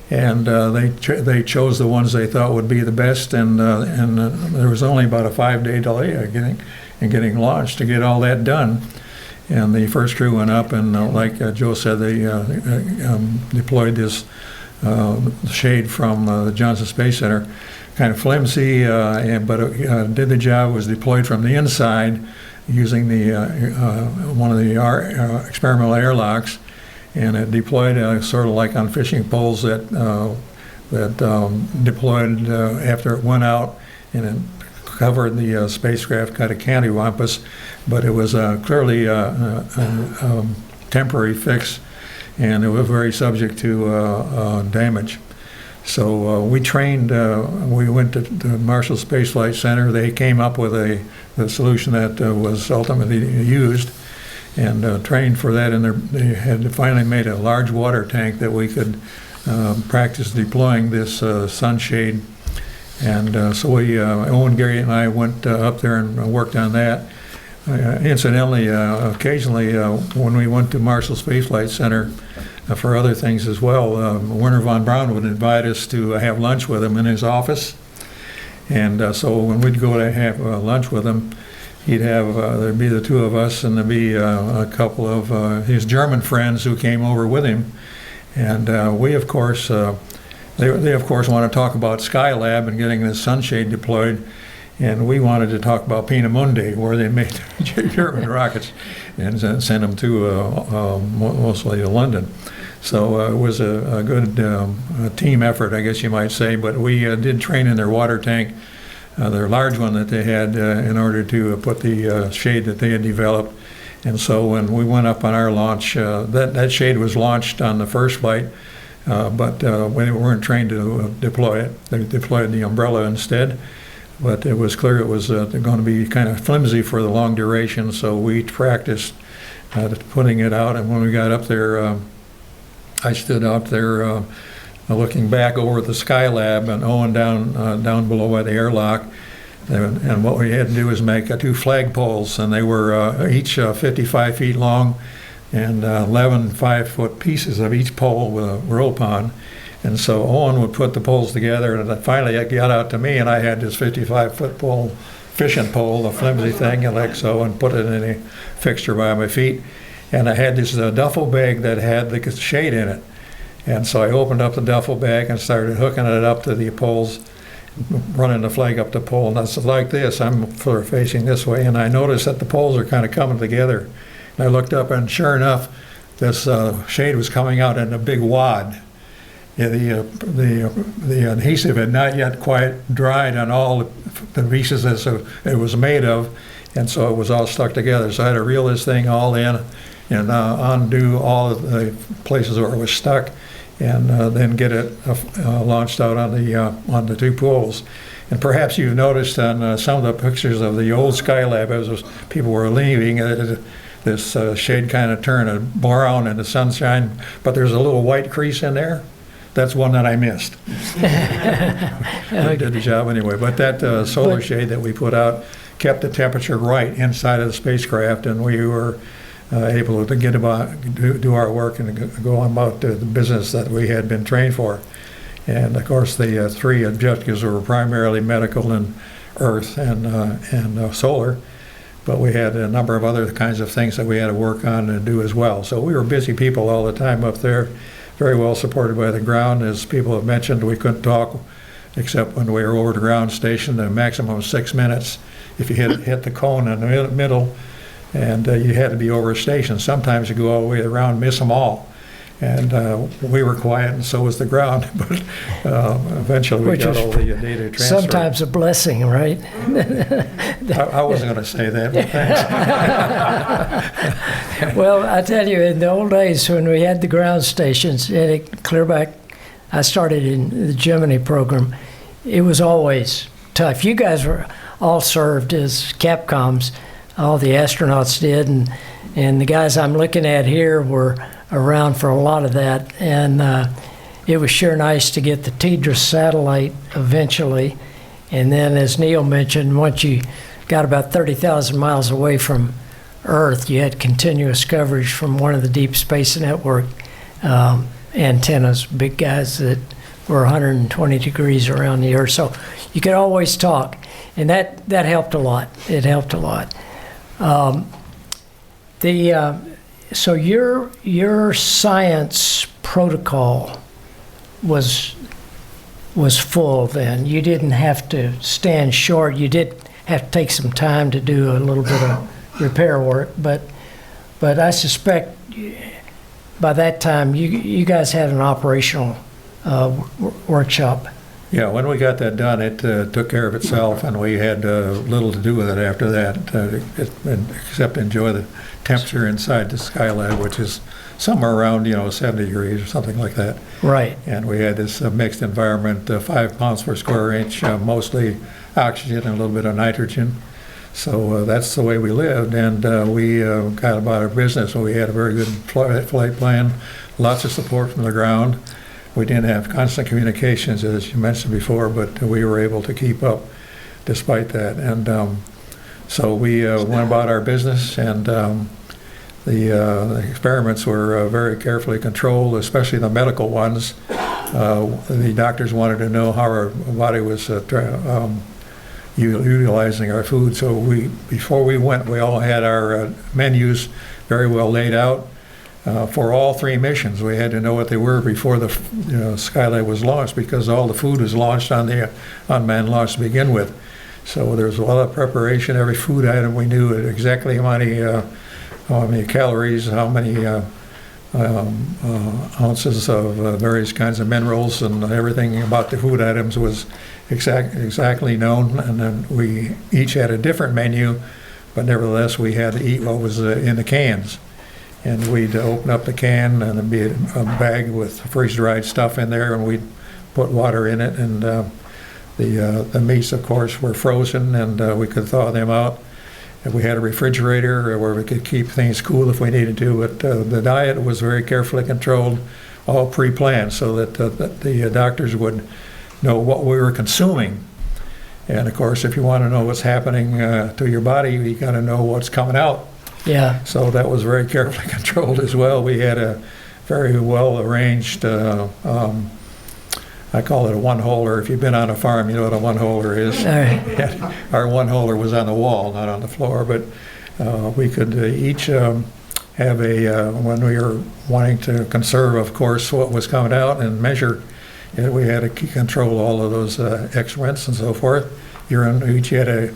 and they chose the ones they thought would be the best. And there was only about a 5-day delay in getting launched to get all that done. And the first crew went up, and like Joe said, they deployed this shade from the Johnson Space Center. Kind of flimsy, but it did the job. Was deployed from the inside using the one of the experimental airlocks, and it deployed sort of like on fishing poles that deployed after it went out, and it covered the spacecraft, kind of cantiwampus, but it was clearly a temporary fix, and it was very subject to damage. So we trained, we went to the Marshall Space Flight Center. They came up with the solution that was ultimately used, and trained for that. And they had finally made a large water tank that we could practice deploying this sunshade. And so we, Owen, Gerry, and I went up there and worked on that. Incidentally, occasionally when we went to Marshall Space Flight Center for other things as well, Werner von Braun would invite us to have lunch with him in his office. And so when we'd go to have lunch with him, he'd have, there'd be the two of us, and there'd be a couple of his German friends who came over with him. And we, of course, they of course want to talk about Skylab and getting the sunshade deployed. And we wanted to talk about Peenemünde, where they made German rockets and sent them to mostly to London. So it was a good team effort, I guess you might say. But we did train in their water tank, their large one that they had, in order to put the shade that they had developed. And so when we went up on our launch, that shade was launched on the first flight, but we weren't trained to deploy it. They deployed the umbrella instead. But it was clear it was going to be kind of flimsy for the long duration, so we practiced putting it out. And when we got up there, I stood out there looking back over the Skylab and Owen down below by the airlock. And what we had to do was make two flagpoles, and they were each 55 feet long and 11 5-foot pieces of each pole with a rope on. And so Owen would put the poles together, and finally it got out to me, and I had this 55-foot pole, fishing pole, the flimsy thing, like so, and put it in a fixture by my feet. And I had this duffel bag that had the shade in it. And so I opened up the duffel bag and started hooking it up to the poles, running the flag up the pole. And that's like this, I'm sort of facing this way, and I noticed that the poles are kind of coming together. And I looked up, and sure enough, this shade was coming out in a big wad. Yeah, the adhesive had not yet quite dried on all the pieces that it was made of, and so it was all stuck together. So I had to reel this thing all in and undo all of the places where it was stuck, and then get it launched out on the two poles. And perhaps you've noticed on some of the pictures of the old Skylab, as people were leaving, this shade kind of turned brown in the sunshine, but there's a little white crease in there. That's one that I missed. Did the job anyway. But that solar shade that we put out kept the temperature right inside of the spacecraft, and we were able to do our work and go on about the business that we had been trained for. And of course, the three objectives were primarily medical and Earth and solar. But we had a number of other kinds of things that we had to work on and do as well. So we were busy people all the time up there. Very well supported by the ground. As people have mentioned, we couldn't talk except when we were over the ground station, the maximum of 6 minutes. If you hit the cone in the middle, and you had to be over a station. Sometimes you go all the way around, miss them all. And we were quiet, and so was the ground. But eventually we got all the data transferred. Sometimes a blessing, right? I wasn't going to say that, but thanks. Well, I tell you, in the old days when we had the ground stations, clear back, I started in the Gemini program, it was always tough. You guys were all served as Capcoms, all the astronauts did, and the guys I'm looking at here were around for a lot of that, and it was sure nice to get the TDRS satellite eventually. And then, as Neil mentioned, once you got about 30,000 miles away from Earth, you had continuous coverage from one of the Deep Space Network antennas, big guys that were 120 degrees around the Earth. So you could always talk, and that helped a lot. It helped a lot. So your science protocol was full then. You didn't have to stand short. You did have to take some time to do a little bit of repair work, but I suspect by that time you guys had an operational workshop. Yeah, when we got that done, it took care of itself, and we had little to do with it after that, except enjoy the temperature inside the Skylab, which is somewhere around 70 degrees or something like that. Right. And we had this mixed environment, 5 pounds per square inch, mostly oxygen and a little bit of nitrogen. So that's the way we lived, and we got about our business. So we had a very good flight plan, lots of support from the ground. We didn't have constant communications, as you mentioned before, but we were able to keep up despite that. And so we went about our business, and the experiments were very carefully controlled, especially the medical ones. The doctors wanted to know how our body was utilizing our food. So before we went, we all had our menus very well laid out for all 3 missions. We had to know what they were before the Skylab was launched, because all the food was launched on the unmanned launch to begin with. So there was a lot of preparation. Every food item we knew exactly how many calories, how many ounces of various kinds of minerals, and everything about the food items was exactly known. And then we each had a different menu, but nevertheless we had to eat what was in the cans. And we'd open up the can, and there'd be a bag with freeze-dried stuff in there, and we'd put water in it. And the meats, of course, were frozen, and we could thaw them out. And we had a refrigerator where we could keep things cool if we needed to. But the diet was very carefully controlled, all pre-planned, so that the doctors would know what we were consuming. And of course, if you want to know what's happening to your body, you got to know what's coming out. Yeah. So that was very carefully controlled as well. We had a very well arranged, I call it a one-holer. If you've been on a farm, you know what a one-holer is. All right. Our one-holer was on the wall, not on the floor, but we could each have when we were wanting to conserve, of course, what was coming out and measure, we had to control all of those excrements and so forth. Urine, we each had a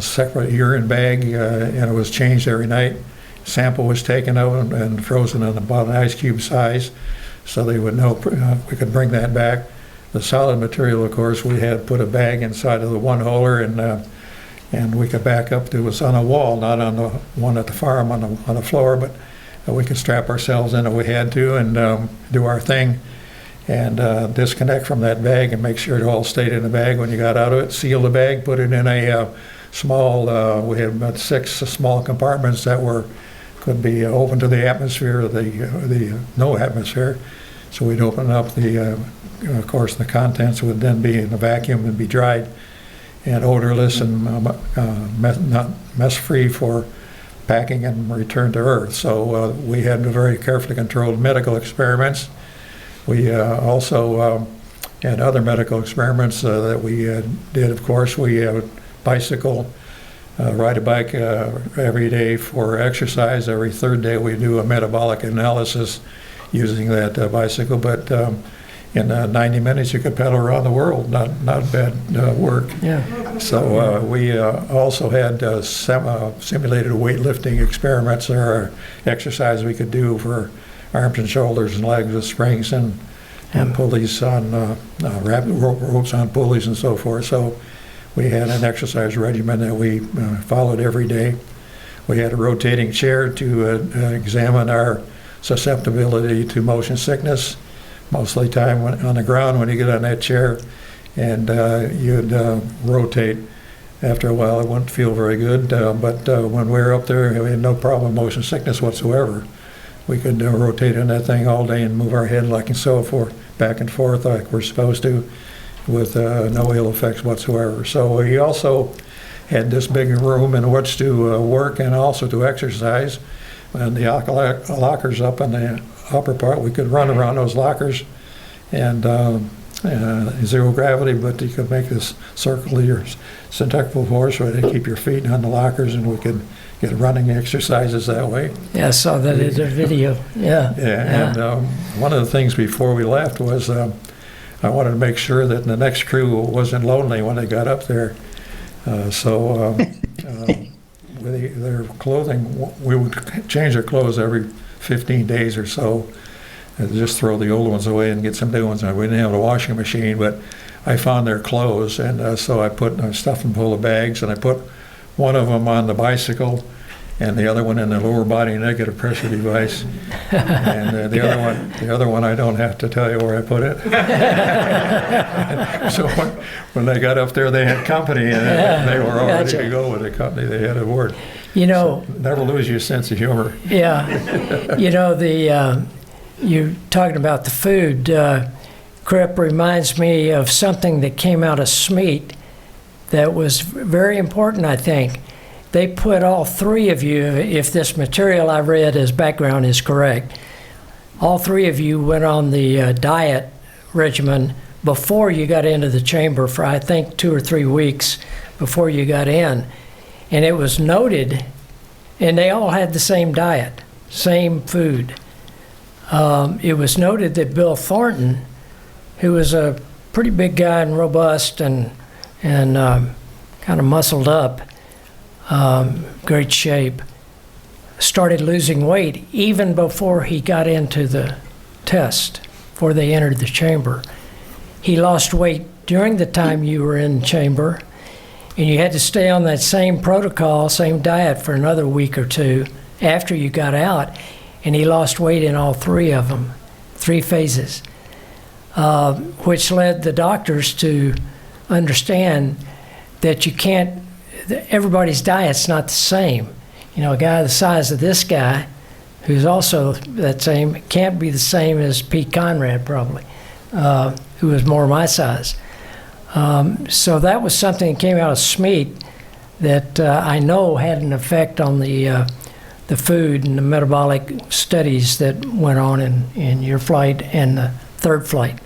separate urine bag, and it was changed every night. Sample was taken out and frozen in about an ice cube size, so they would know we could bring that back. The solid material, of course, we had put a bag inside of the one-holer, and we could back up to it was on a wall, not on the one at the farm on the floor, but we could strap ourselves in if we had to and do our thing, and disconnect from that bag and make sure it all stayed in the bag when you got out of it. Seal the bag, put it in a small, we had about 6 small compartments that could be open to the atmosphere, the no atmosphere. So we'd open up of course, the contents would then be in a vacuum and be dried and odorless and not mess-free for packing and return to Earth. So we had very carefully controlled medical experiments. We also had other medical experiments that we did, of course. We bicycle, ride a bike every day for exercise. Every 3rd day we do a metabolic analysis using that bicycle. But in 90 minutes you could pedal around the world. Not bad work. Yeah. So we also had simulated weightlifting experiments. There are exercises we could do for arms and shoulders and legs with springs and pulleys on ropes on pulleys and so forth. So we had an exercise regimen that we followed every day. We had a rotating chair to examine our susceptibility to motion sickness. Most of the time on the ground when you get on that chair, and you'd rotate. After a while it wouldn't feel very good, but when we were up there we had no problem with motion sickness whatsoever. We could rotate on that thing all day and move our head like and so forth, back and forth like we're supposed to, with no ill effects whatsoever. So we also had this big room in which to work and also to exercise. And the lockers up in the upper part, we could run around those lockers, and zero gravity, but you could make this circle your centrifugal force where they keep your feet on the lockers, and we could get running exercises that way. Yeah, I saw that in the video. Yeah. Yeah, and one of the things before we left was I wanted to make sure that the next crew wasn't lonely when they got up there. With their clothing, we would change their clothes every 15 days or so, and just throw the old ones away and get some new ones. We didn't have a washing machine, but I found their clothes, and so I stuffed them full of bags, and I put one of them on the bicycle and the other one in the lower body negative pressure device. And the other one, I don't have to tell you where I put it. So when they got up there, they had company, and they were all ready to go with the company they had aboard. You know, so never lose your sense of humor. Yeah. You know, you talking about the food, Cripp reminds me of something that came out of SMET that was very important, I think. They put all three of you, if this material I read as background is correct, all three of you went on the diet regimen before you got into the chamber for, I think, 2 or 3 weeks before you got in. And it was noted, and they all had the same diet, same food. It was noted that Bill Thornton, who was a pretty big guy and robust and kind of muscled up, great shape, started losing weight even before he got into the test, before they entered the chamber. He lost weight during the time you were in chamber, and you had to stay on that same protocol, same diet for another week or 2 after you got out, and he lost weight in all 3 of them, 3 phases, which led the doctors to understand that you can't, everybody's diet's not the same. You know, a guy the size of this guy, who's also that same, can't be the same as Pete Conrad probably, who was more my size. So that was something that came out of SMET that I know had an effect on the food and the metabolic studies that went on in your flight and the 3rd flight.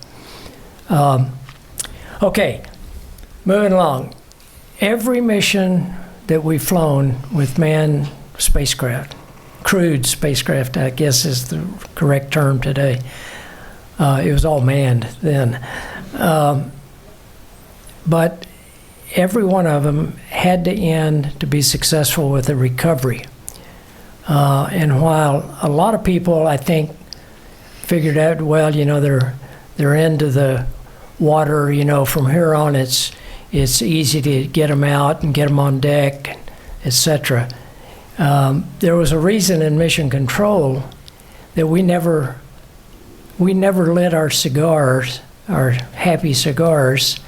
Okay, moving along. Every mission that we've flown with manned spacecraft, crewed spacecraft, I guess is the correct term today. It was all manned then. But every one of them had to end to be successful with a recovery. And while a lot of people, I think, figured out, well, you know, they're into the water, you know, from here on it's easy to get them out and get them on deck, etc. There was a reason in mission control that we never lit our cigars, our happy cigars,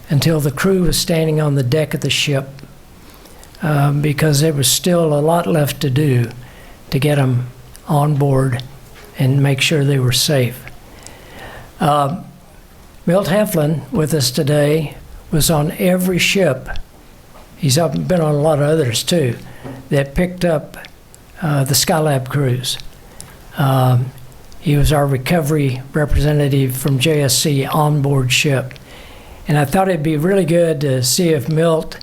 until the crew was standing on the deck of the ship, because there was still a lot left to do to get them on board and make sure they were safe. Milt Heflin with us today was on every ship. He's been on a lot of others too, that picked up the Skylab crews. He was our recovery representative from JSC onboard ship. And I thought it'd be really good to see if Milt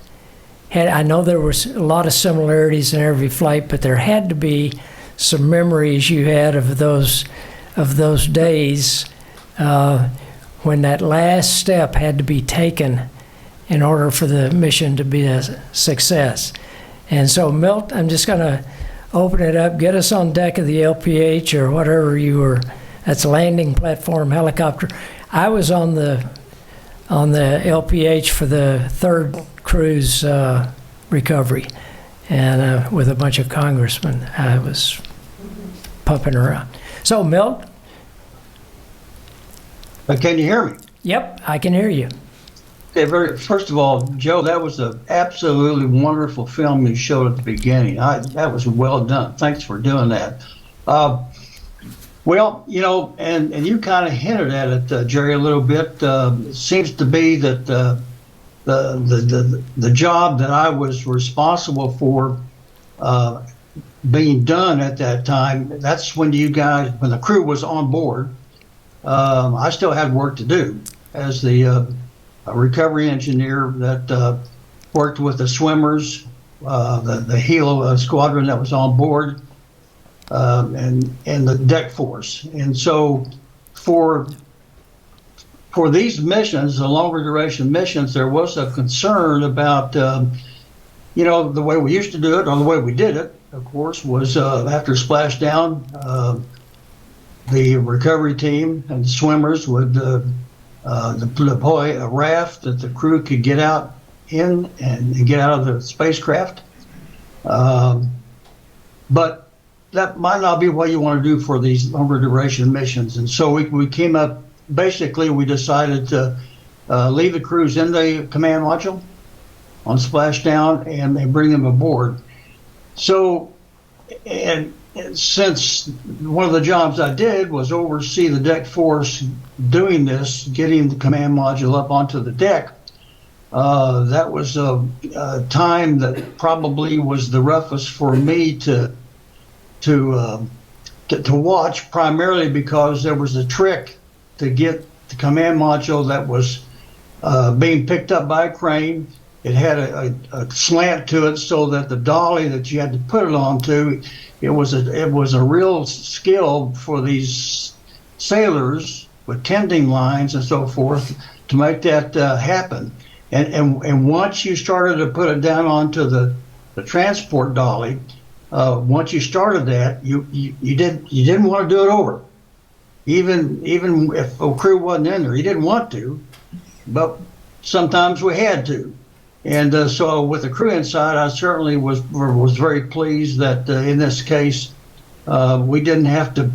had, I know there was a lot of similarities in every flight, but there had to be some memories you had of those days when that last step had to be taken in order for the mission to be a success. And so Milt, I'm just gonna open it up, get us on deck of the LPH or whatever you were, that's a landing platform helicopter. I was on the LPH for the 3rd cruise recovery, and with a bunch of congressmen, I was pumping around. So Milt? Can you hear me? Yep, I can hear you. Okay, first of all, Joe, that was an absolutely wonderful film you showed at the beginning. That was well done. Thanks for doing that. Well, you know, and you kind of hinted at it, Gerry, a little bit. It seems to be that the job that I was responsible for being done at that time, that's when you guys, when the crew was on board, I still had work to do as the recovery engineer that worked with the swimmers, the Hilo squadron that was on board, and the deck force. And so for these missions, the longer duration missions, there was a concern about, you know, the way we used to do it, or the way we did it, of course, was after splashdown, the recovery team and the swimmers would deploy a raft that the crew could get out in and get out of the spacecraft. But that might not be what you want to do for these longer duration missions. And so we came up, basically we decided to leave the crews in the command module on splashdown and bring them aboard. So, and since one of the jobs I did was oversee the deck force doing this, getting the command module up onto the deck, that was a time that probably was the roughest for me to watch, primarily because there was a trick to get the command module that was being picked up by a crane. It had a slant to it so that the dolly that you had to put it onto, it was a real skill for these sailors with tending lines and so forth to make that happen. And once you started to put it down onto the transport dolly, once you started that, you didn't want to do it over. Even if a crew wasn't in there, you didn't want to, but sometimes we had to. And so with the crew inside, I certainly was very pleased that in this case, we didn't have to,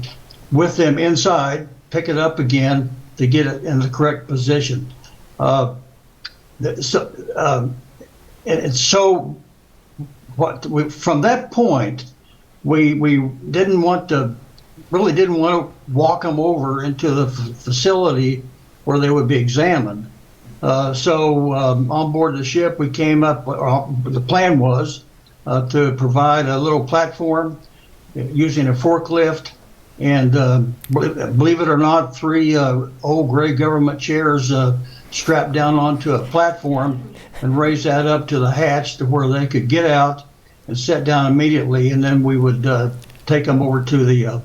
with them inside, pick it up again to get it in the correct position. And so from that point, we didn't want to walk them over into the facility where they would be examined. So on board the ship, we came up, the plan was to provide a little platform using a forklift, and believe it or not, 3 old gray government chairs strapped down onto a platform and raise that up to the hatch to where they could get out and sit down immediately, and then we would take them over to the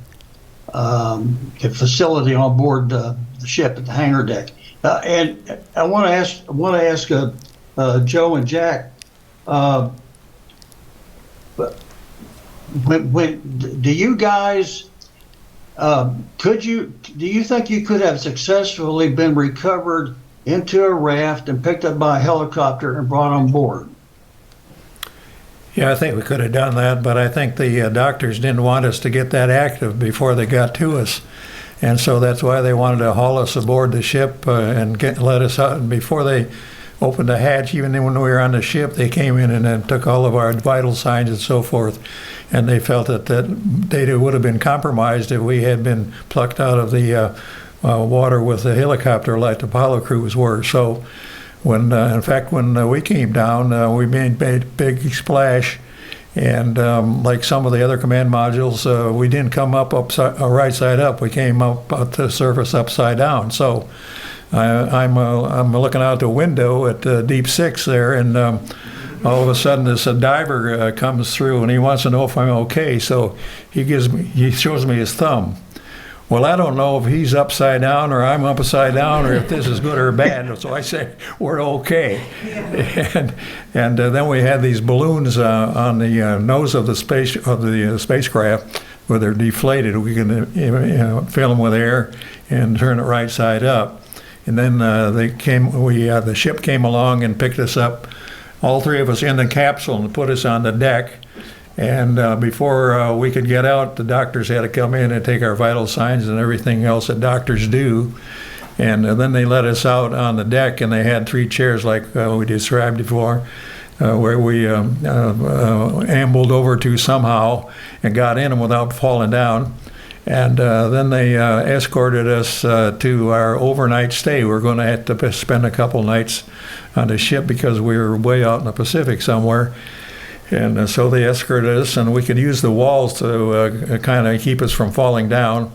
facility on board the ship at the hangar deck. And I want to ask Joe and Jack, do you guys do you think you could have successfully been recovered into a raft and picked up by a helicopter and brought on board? Yeah, I think we could have done that, but I think the doctors didn't want us to get that active before they got to us. And so that's why they wanted to haul us aboard the ship and let us out. And before they opened the hatch, even when we were on the ship, they came in and then took all of our vital signs and so forth. And they felt that data would have been compromised if we had been plucked out of the water with the helicopter like the Apollo crews were. So in fact, when we came down, we made big splash. And like some of the other command modules, we didn't come up right side up. We came up to the surface upside down. So I'm looking out the window at Deep 6 there, and all of a sudden this diver comes through, and he wants to know if I'm okay. So he shows me his thumb. Well, I don't know if he's upside down or I'm upside down or if this is good or bad. So I say, we're okay. And then we had these balloons on the nose of the spacecraft where they're deflated. We can fill them with air and turn it right side up. And then the ship came along and picked us up, all 3 of us in the capsule, and put us on the deck. And before we could get out, the doctors had to come in and take our vital signs and everything else that doctors do. And then they let us out on the deck, and they had 3 chairs like we described before, where we ambled over to somehow and got in them without falling down. And then they escorted us to our overnight stay. We were going to have to spend a couple nights on the ship because we were way out in the Pacific somewhere. And so they escorted us, and we could use the walls to kind of keep us from falling down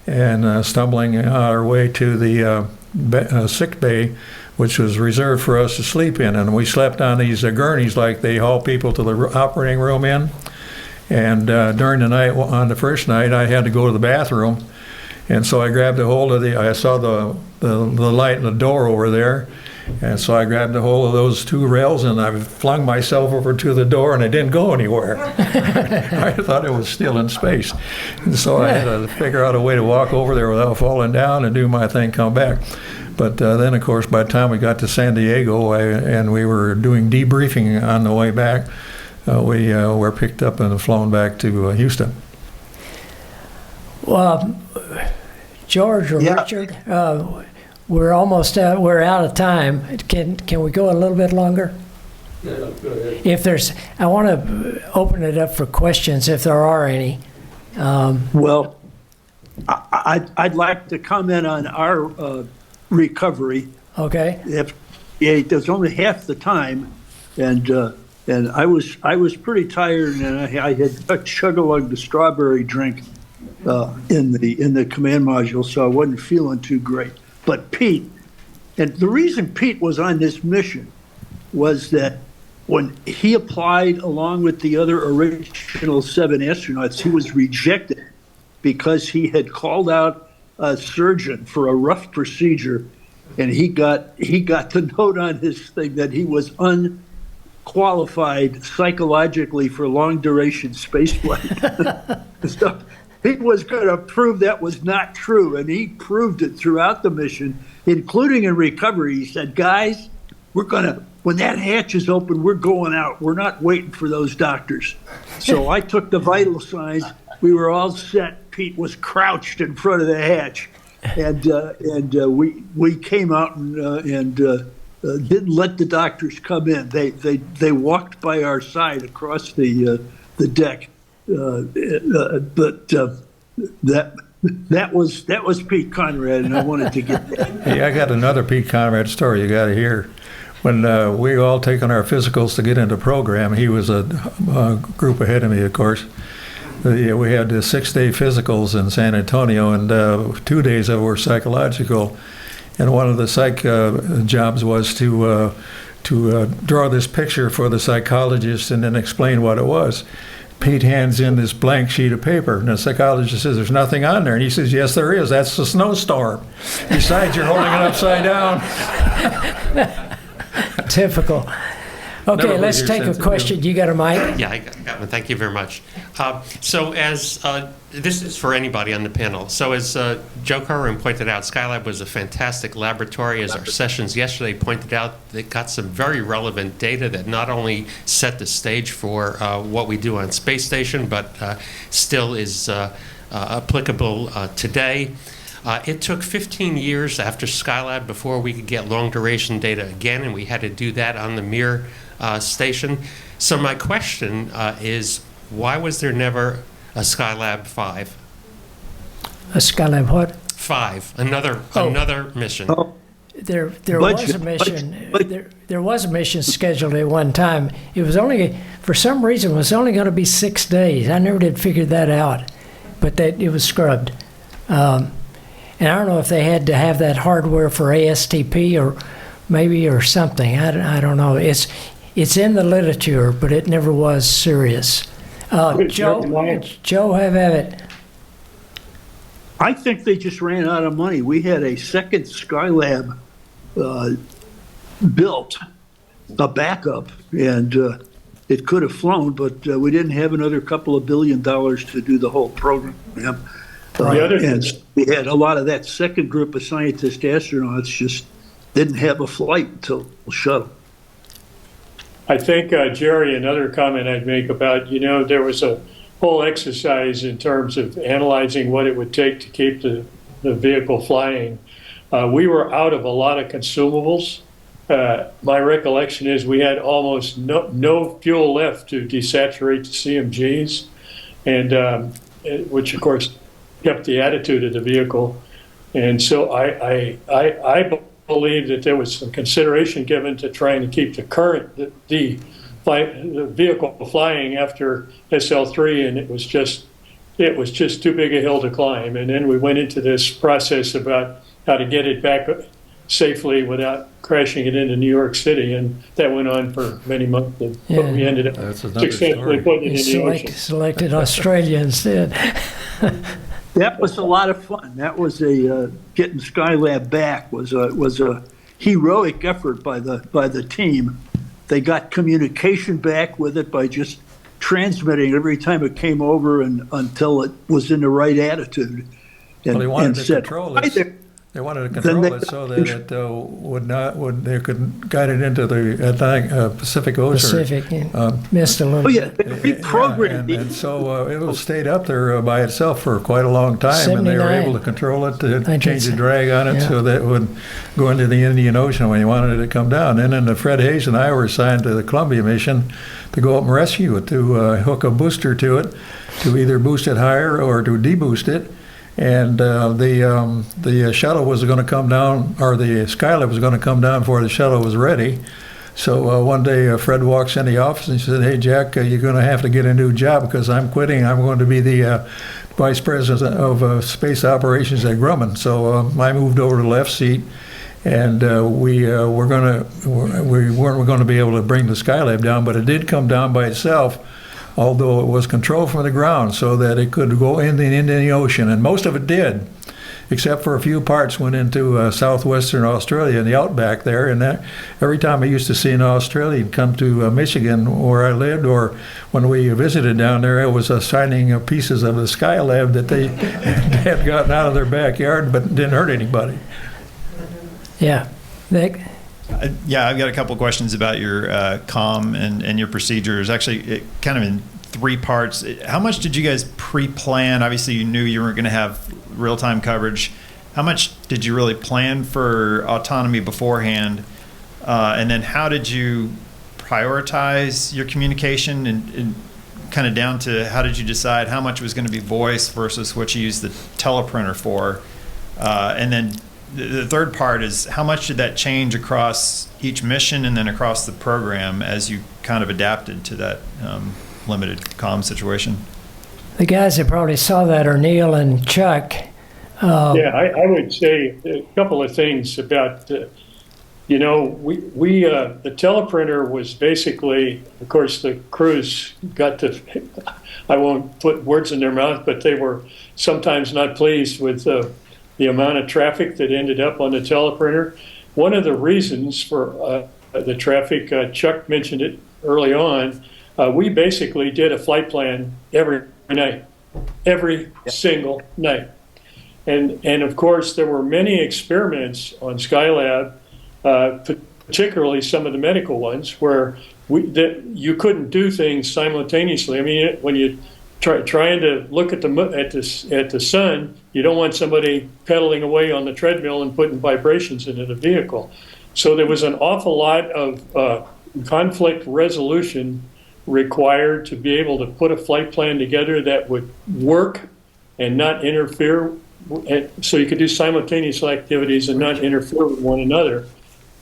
and stumbling our way to the sick bay, which was reserved for us to sleep in. And we slept on these gurneys like they haul people to the operating room in. And during the night, on the first night, I had to go to the bathroom. And so I grabbed a hold of I saw the light in the door over there. And so I grabbed a hold of those 2 rails, and I flung myself over to the door, and it didn't go anywhere. I thought it was still in space. And so I had to figure out a way to walk over there without falling down and do my thing, come back. But then, of course, by the time we got to San Diego and we were doing debriefing on the way back, we were picked up and flown back to Houston. Well, George or Richard, we're almost out. We're out of time. Can we go a little bit longer? Yeah, go ahead. If there's, I want to open it up for questions if there are any. Well, I'd like to comment on our recovery. Okay. It was only half the time, and I was pretty tired, and I had chug-a-lug the strawberry drink in the command module, so I wasn't feeling too great. But Pete, and the reason Pete was on this mission was that when he applied along with the other original 7 astronauts, he was rejected because he had called out a surgeon for a rough procedure, and he got the note on his thing that he was unqualified psychologically for long duration space flight. So he was going to prove that was not true, and he proved it throughout the mission, including in recovery. He said, guys, when that hatch is open, we're going out. We're not waiting for those doctors. So I took the vital signs. We were all set. Pete was crouched in front of the hatch, and we came out and didn't let the doctors come in. They walked by our side across the deck. But that was Pete Conrad, and I wanted to get that. Hey, I got another Pete Conrad story you got to hear. When we all taken our physicals to get into program, he was a group ahead of me, of course. We had 6-day physicals in San Antonio, and 2 days of were psychological. And one of the psych jobs was to draw this picture for the psychologist and then explain what it was. Pete hands in this blank sheet of paper, and the psychologist says, "There's nothing on there." And he says, "Yes, there is. That's the snowstorm. Besides, you're holding it upside down." Typical. Okay, let's take a question. You got a mic? Yeah, I got one. Thank you very much. So as this is for anybody on the panel. So as Joe Kerwin pointed out, Skylab was a fantastic laboratory. As our sessions yesterday pointed out, they got some very relevant data that not only set the stage for what we do on Space Station, but still is applicable today. It took 15 years after Skylab before we could get long duration data again, and we had to do that on the Mir station. So my question is, why was there never a Skylab 5? A Skylab what? 5, another mission. Oh. There was a mission. There was a mission scheduled at one time. It was only, for some reason, it was only going to be 6 days. I never did figure that out, but that it was scrubbed. And I don't know if they had to have that hardware for ASTP or something. I don't know. It's in the literature, but it never was serious. Joe, have at it. I think they just ran out of money. We had a second Skylab built, a backup, and it could have flown, but we didn't have another couple of $1 billion to do the whole program. And we had a lot of that second group of scientist astronauts just didn't have a flight until shuttle. I think, Gerry, another comment I'd make about, there was a whole exercise in terms of analyzing what it would take to keep the vehicle flying. We were out of a lot of consumables. My recollection is we had almost no fuel left to desaturate the CMGs, and which, of course, kept the attitude of the vehicle. And so I believe that there was some consideration given to trying to keep the vehicle flying after SL3, and it was just too big a hill to climb. And then we went into this process about how to get it back safely without crashing it into New York City, and that went on for many months. But we ended up successfully putting it in the ocean. Selected Australia instead. That was a lot of fun. That was getting Skylab back was a heroic effort by the team. They got communication back with it by just transmitting every time it came over and until it was in the right attitude. Well, they wanted to control it. They wanted to control it so that it they could guide it into the Pacific Ocean. Pacific, and missed a little Oh, yeah, bit. they reprogrammed it. And so it was stayed up there by itself for quite a long time, and they were 79. able to control it, to I change the guess. drag on it Yeah. so that it would go into the Indian Ocean when you wanted it to come down. And then Fred Hayes and I were assigned to the Columbia mission to go up and rescue it, to hook a booster to it, to either boost it higher or to deboost it. And the shuttle was going to come down, or the Skylab was going to come down before the shuttle was ready. So one day Fred walks in the office and he said, "Hey Jack, you're going to have to get a new job because I'm quitting. I'm going to be the vice president of space operations at Grumman." So I moved over to the left seat, and we weren't going to be able to bring the Skylab down, but it did come down by itself, although it was controlled from the ground so that it could go in the ocean, and most of it did, except for a few parts went into southwestern Australia in the outback there. And that, every time I used to see an Australian come to Michigan where I lived, or when we visited down there, it was signing pieces of the Skylab that they had gotten out of their backyard but didn't hurt anybody. Yeah. Nick? Yeah, I've got a couple of questions about your comm and your procedures. Actually, kind of in three parts. How much did you guys pre-plan? Obviously, you knew you weren't going to have real-time coverage. How much did you really plan for autonomy beforehand? And then how did you prioritize your communication and kind of down to how did you decide how much was going to be voice versus what you used the teleprinter for? And then the third part is how much did that change across each mission and then across the program as you kind of adapted to that limited comm situation? The guys that probably saw that are Neil and Chuck. Yeah, I would say a couple of things about, the teleprinter was basically, of course, the crews got to, I won't put words in their mouth, but they were sometimes not pleased with the amount of traffic that ended up on the teleprinter. One of the reasons for the traffic, Chuck mentioned it early on, we basically did a flight plan every night, every single night. And of course, there were many experiments on Skylab, particularly some of the medical ones, where you couldn't do things simultaneously. I mean, when you trying to look at the sun, you don't want somebody pedaling away on the treadmill and putting vibrations into the vehicle. So there was an awful lot of conflict resolution required to be able to put a flight plan together that would work and not interfere, so you could do simultaneous activities and not interfere with one another.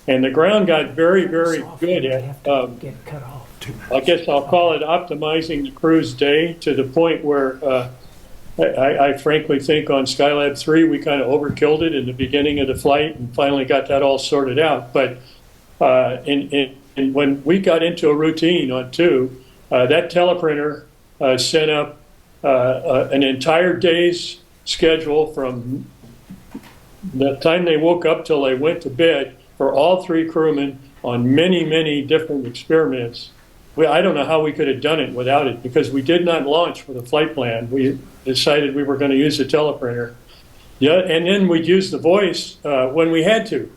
And the ground got very, very good at, Get cut off. I guess I'll call it optimizing the crew's day to the point where I frankly think on Skylab 3 we kind of overkilled it in the beginning of the flight and finally got that all sorted out. But and when we got into a routine on 2, that teleprinter sent up an entire day's schedule from the time they woke up till they went to bed for all 3 crewmen on many, many different experiments. I don't know how we could have done it without it, because we did not launch with a flight plan. We decided we were going to use the teleprinter. Yeah, and then we'd use the voice when we had to,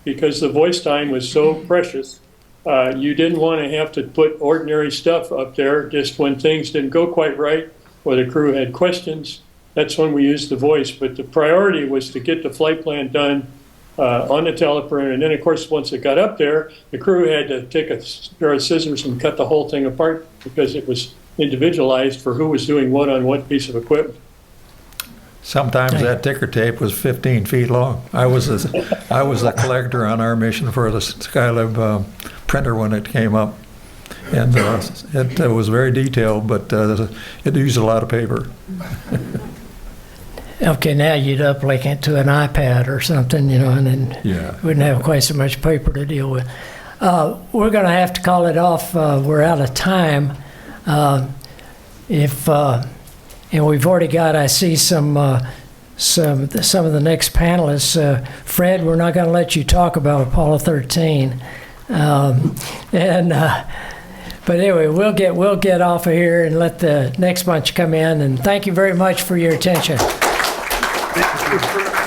because the voice time was so precious. You didn't want to have to put ordinary stuff up there just when things didn't go quite right or the crew had questions. That's when we used the voice. But the priority was to get the flight plan done on the teleprinter. And then, of course, once it got up there, the crew had to take a pair of scissors and cut the whole thing apart because it was individualized for who was doing what on what piece of equipment. Sometimes that ticker tape was 15 feet long. I was a collector on our mission for the Skylab printer when it came up. And it was very detailed, but it used a lot of paper. Okay, now you'd uplink it to an iPad or something, and then wouldn't have quite so much paper to deal with. We're going to have to call it off. We're out of time. And we've already got, I see some of the next panelists. Fred, we're not going to let you talk about Apollo 13. But anyway, we'll get off of here and let the next bunch come in. And thank you very much for your attention. Thank you.